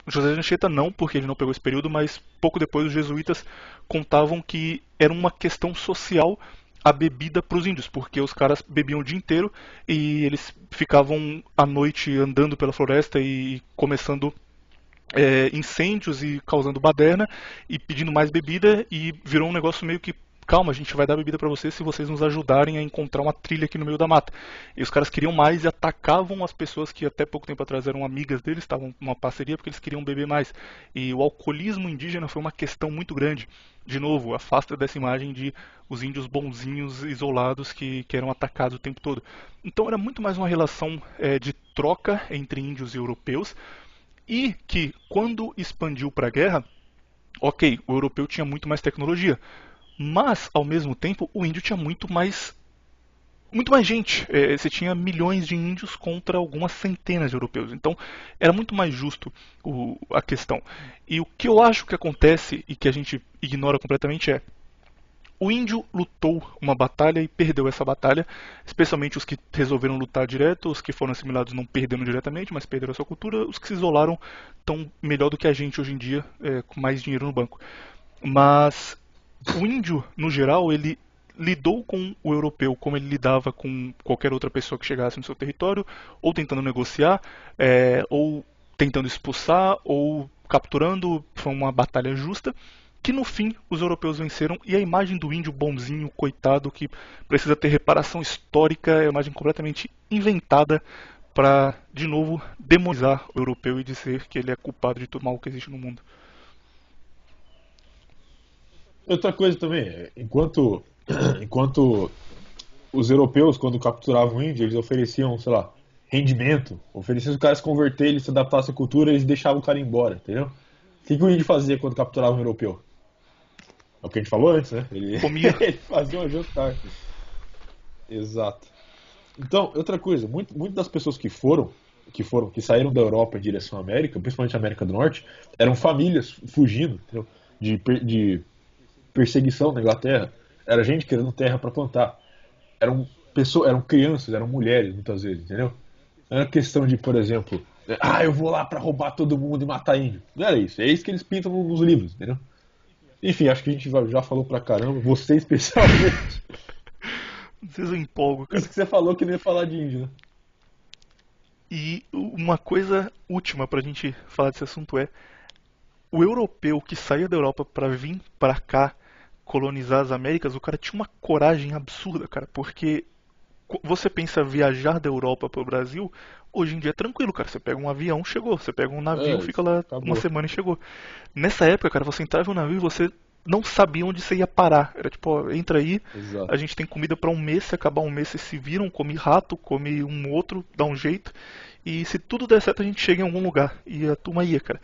José de Anchieta não, porque ele não pegou esse período, mas pouco depois os jesuítas contavam que era uma questão social a bebida para os índios, porque os caras bebiam o dia inteiro e eles ficavam à noite andando pela floresta e começando incêndios e causando baderna e pedindo mais bebida, e virou um negócio meio que, calma, a gente vai dar bebida pra vocês se vocês nos ajudarem a encontrar uma trilha aqui no meio da mata. E os caras queriam mais e atacavam as pessoas que até pouco tempo atrás eram amigas deles, estavam numa parceria porque eles queriam beber mais. E o alcoolismo indígena foi uma questão muito grande. De novo, afasta dessa imagem de os índios bonzinhos, isolados, que eram atacados o tempo todo. Então era muito mais uma relação de troca entre índios e europeus, e que quando expandiu para a guerra, ok, o europeu tinha muito mais tecnologia, mas ao mesmo tempo o índio tinha muito mais gente. Você tinha milhões de índios contra algumas centenas de europeus. Então era muito mais justo a questão. E o que eu acho que acontece e que a gente ignora completamente é: o índio lutou uma batalha e perdeu essa batalha, especialmente os que resolveram lutar direto, os que foram assimilados não perderam diretamente, mas perderam a sua cultura, os que se isolaram estão melhor do que a gente hoje em dia, com mais dinheiro no banco. Mas o índio, no geral, ele lidou com o europeu como ele lidava com qualquer outra pessoa que chegasse no seu território, ou tentando negociar, ou tentando expulsar, ou capturando. Foi uma batalha justa, que no fim os europeus venceram, e a imagem do índio bonzinho, coitado, que precisa ter reparação histórica, é uma imagem completamente inventada para, de novo, demonizar o europeu e dizer que ele é culpado de todo mal que existe no mundo. Outra coisa também, enquanto os europeus, quando capturavam o índio, eles ofereciam, sei lá, rendimento, ofereciam os caras se converter, eles se adaptassem à cultura, eles deixavam o cara embora, entendeu? O que o índio fazia quando capturava um europeu? É o que a gente falou antes, né? Ele fazia um jantar. Exato. Então, outra coisa, muitas das pessoas que saíram da Europa em direção à América, principalmente a América do Norte, eram famílias fugindo, entendeu? De perseguição na Inglaterra. Era gente querendo terra para plantar. Eram crianças, eram mulheres muitas vezes, entendeu? Não era questão de, por exemplo, Eu vou lá pra roubar todo mundo e matar índio. Não era isso. É isso que eles pintam nos livros, entendeu? Enfim, acho que a gente já falou pra caramba. Você especialmente. Às vezes eu empolgo, cara. Isso que você falou que não ia falar de índio, né? E uma coisa última pra gente falar desse assunto é: o europeu que saía da Europa pra vir pra cá colonizar as Américas, o cara tinha uma coragem absurda, cara, porque você pensa viajar da Europa para o Brasil, hoje em dia é tranquilo, cara. Você pega um avião, chegou. Você pega um navio, fica lá uma Acabou. semana e chegou. Nessa época, cara, você entrava no navio e você não sabia onde você ia parar. Era tipo, ó, entra aí, a Exato. gente tem comida para um mês, se acabar um mês vocês se viram, come rato, come um outro, dá um jeito. E se tudo der certo, a gente chega em algum lugar. E a turma ia, cara.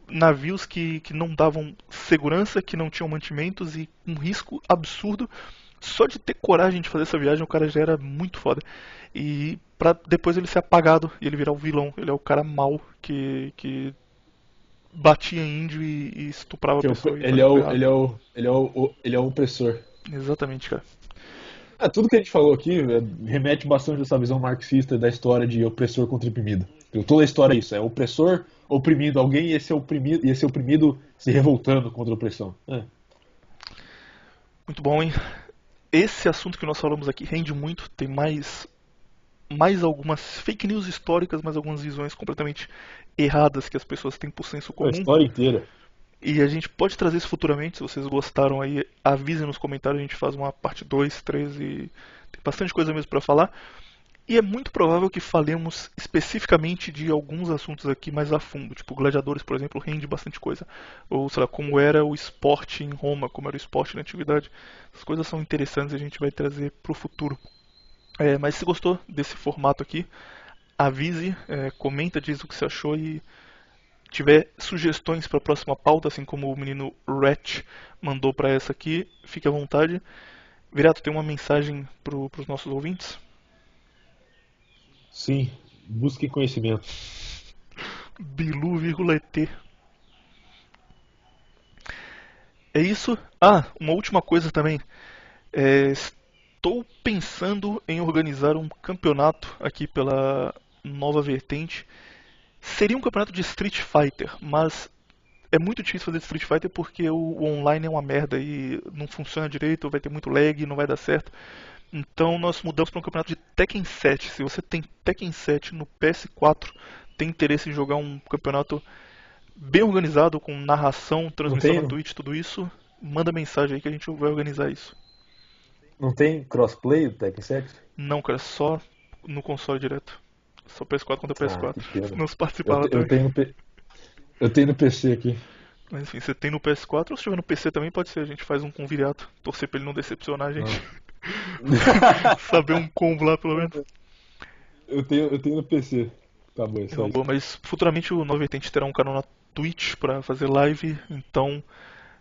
Navios que não davam segurança, que não tinham mantimentos e um risco absurdo. Só de ter coragem de fazer essa viagem, o cara já era muito foda. E pra depois ele ser apagado e ele virar o vilão. Ele é o cara mau que batia em índio e estuprava a pessoa e Ele fazia é tudo o, errado. ele é o, ele é ele é o opressor. Exatamente, cara. Tudo que a gente falou aqui remete bastante a essa visão marxista da história de opressor contra oprimido. Toda a história é isso, é opressor oprimindo alguém e esse oprimido se revoltando contra a opressão. Muito bom, hein? Esse assunto que nós falamos aqui rende muito. Tem mais algumas fake news históricas, mais algumas visões completamente erradas que as pessoas têm por senso A comum. história inteira. E a gente pode trazer isso futuramente, se vocês gostaram aí, avisem nos comentários, a gente faz uma parte 2, 3 e tem bastante coisa mesmo para falar. E é muito provável que falemos especificamente de alguns assuntos aqui mais a fundo, tipo gladiadores, por exemplo, rende bastante coisa. Ou, sei lá, como era o esporte em Roma, como era o esporte na antiguidade. Essas coisas são interessantes e a gente vai trazer pro futuro. Mas se gostou desse formato aqui, avise, comenta, diz o que você achou e tiver sugestões para a próxima pauta, assim como o menino Ratch mandou para essa aqui, fique à vontade. Virato, tem uma mensagem para os nossos ouvintes? Sim, busque conhecimento. Bilu,ET. É isso. Ah, uma última coisa também. Estou pensando em organizar um campeonato aqui pela Nova Vertente. Seria um campeonato de Street Fighter, mas é muito difícil fazer Street Fighter porque o online é uma merda e não funciona direito, vai ter muito lag, não vai dar certo. Então nós mudamos para um campeonato de Tekken 7. Se você tem Tekken 7 no PS4, tem interesse em jogar um campeonato bem organizado, com narração, Não transmissão na tem, Twitch, tudo isso, manda mensagem aí que a gente vai organizar isso. não tem crossplay do Tekken 7? Não, cara, só no console direto. Só PS4 contra PS4. Que pena. Não se participava Eu também. tenho eu tenho no PC aqui. Mas enfim, você tem no PS4 ou se tiver no PC também pode ser. A gente faz um com Viriato. Torcer pra ele não decepcionar a gente. Saber um combo lá pelo menos. Eu tenho no PC. Tá bom, é É só uma isso. boa, mas futuramente o 980 terá um canal na Twitch pra fazer live. Então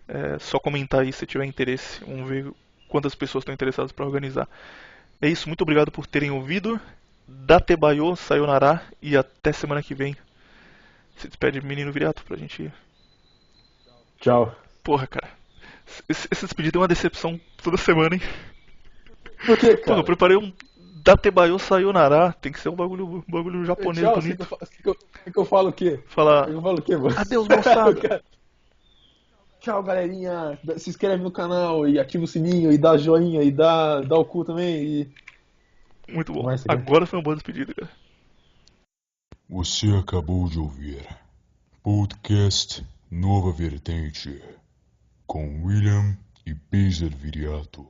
é só comentar aí se tiver interesse. Vamos ver quantas pessoas estão interessadas pra organizar. É isso, muito obrigado por terem ouvido. Datebayo, sayonara e até semana que vem. Se despede, menino Viriato, pra gente ir. Tchau. Porra, cara. Esse despedido é uma decepção toda semana, hein? Por que, Pô, cara? eu preparei um Datebayo sayonara. Tem que ser um bagulho japonês Tchau, bonito. que eu falo o quê? Falar, Eu falo o quê, mano? adeus, moçada. Tchau, galerinha. Se inscreve no canal e ativa o sininho e dá joinha e dá o cu também. Muito bom. Mais, você quer? Agora foi uma boa despedida, cara. Você acabou de ouvir Podcast Nova Vertente com William e Peter Viriato.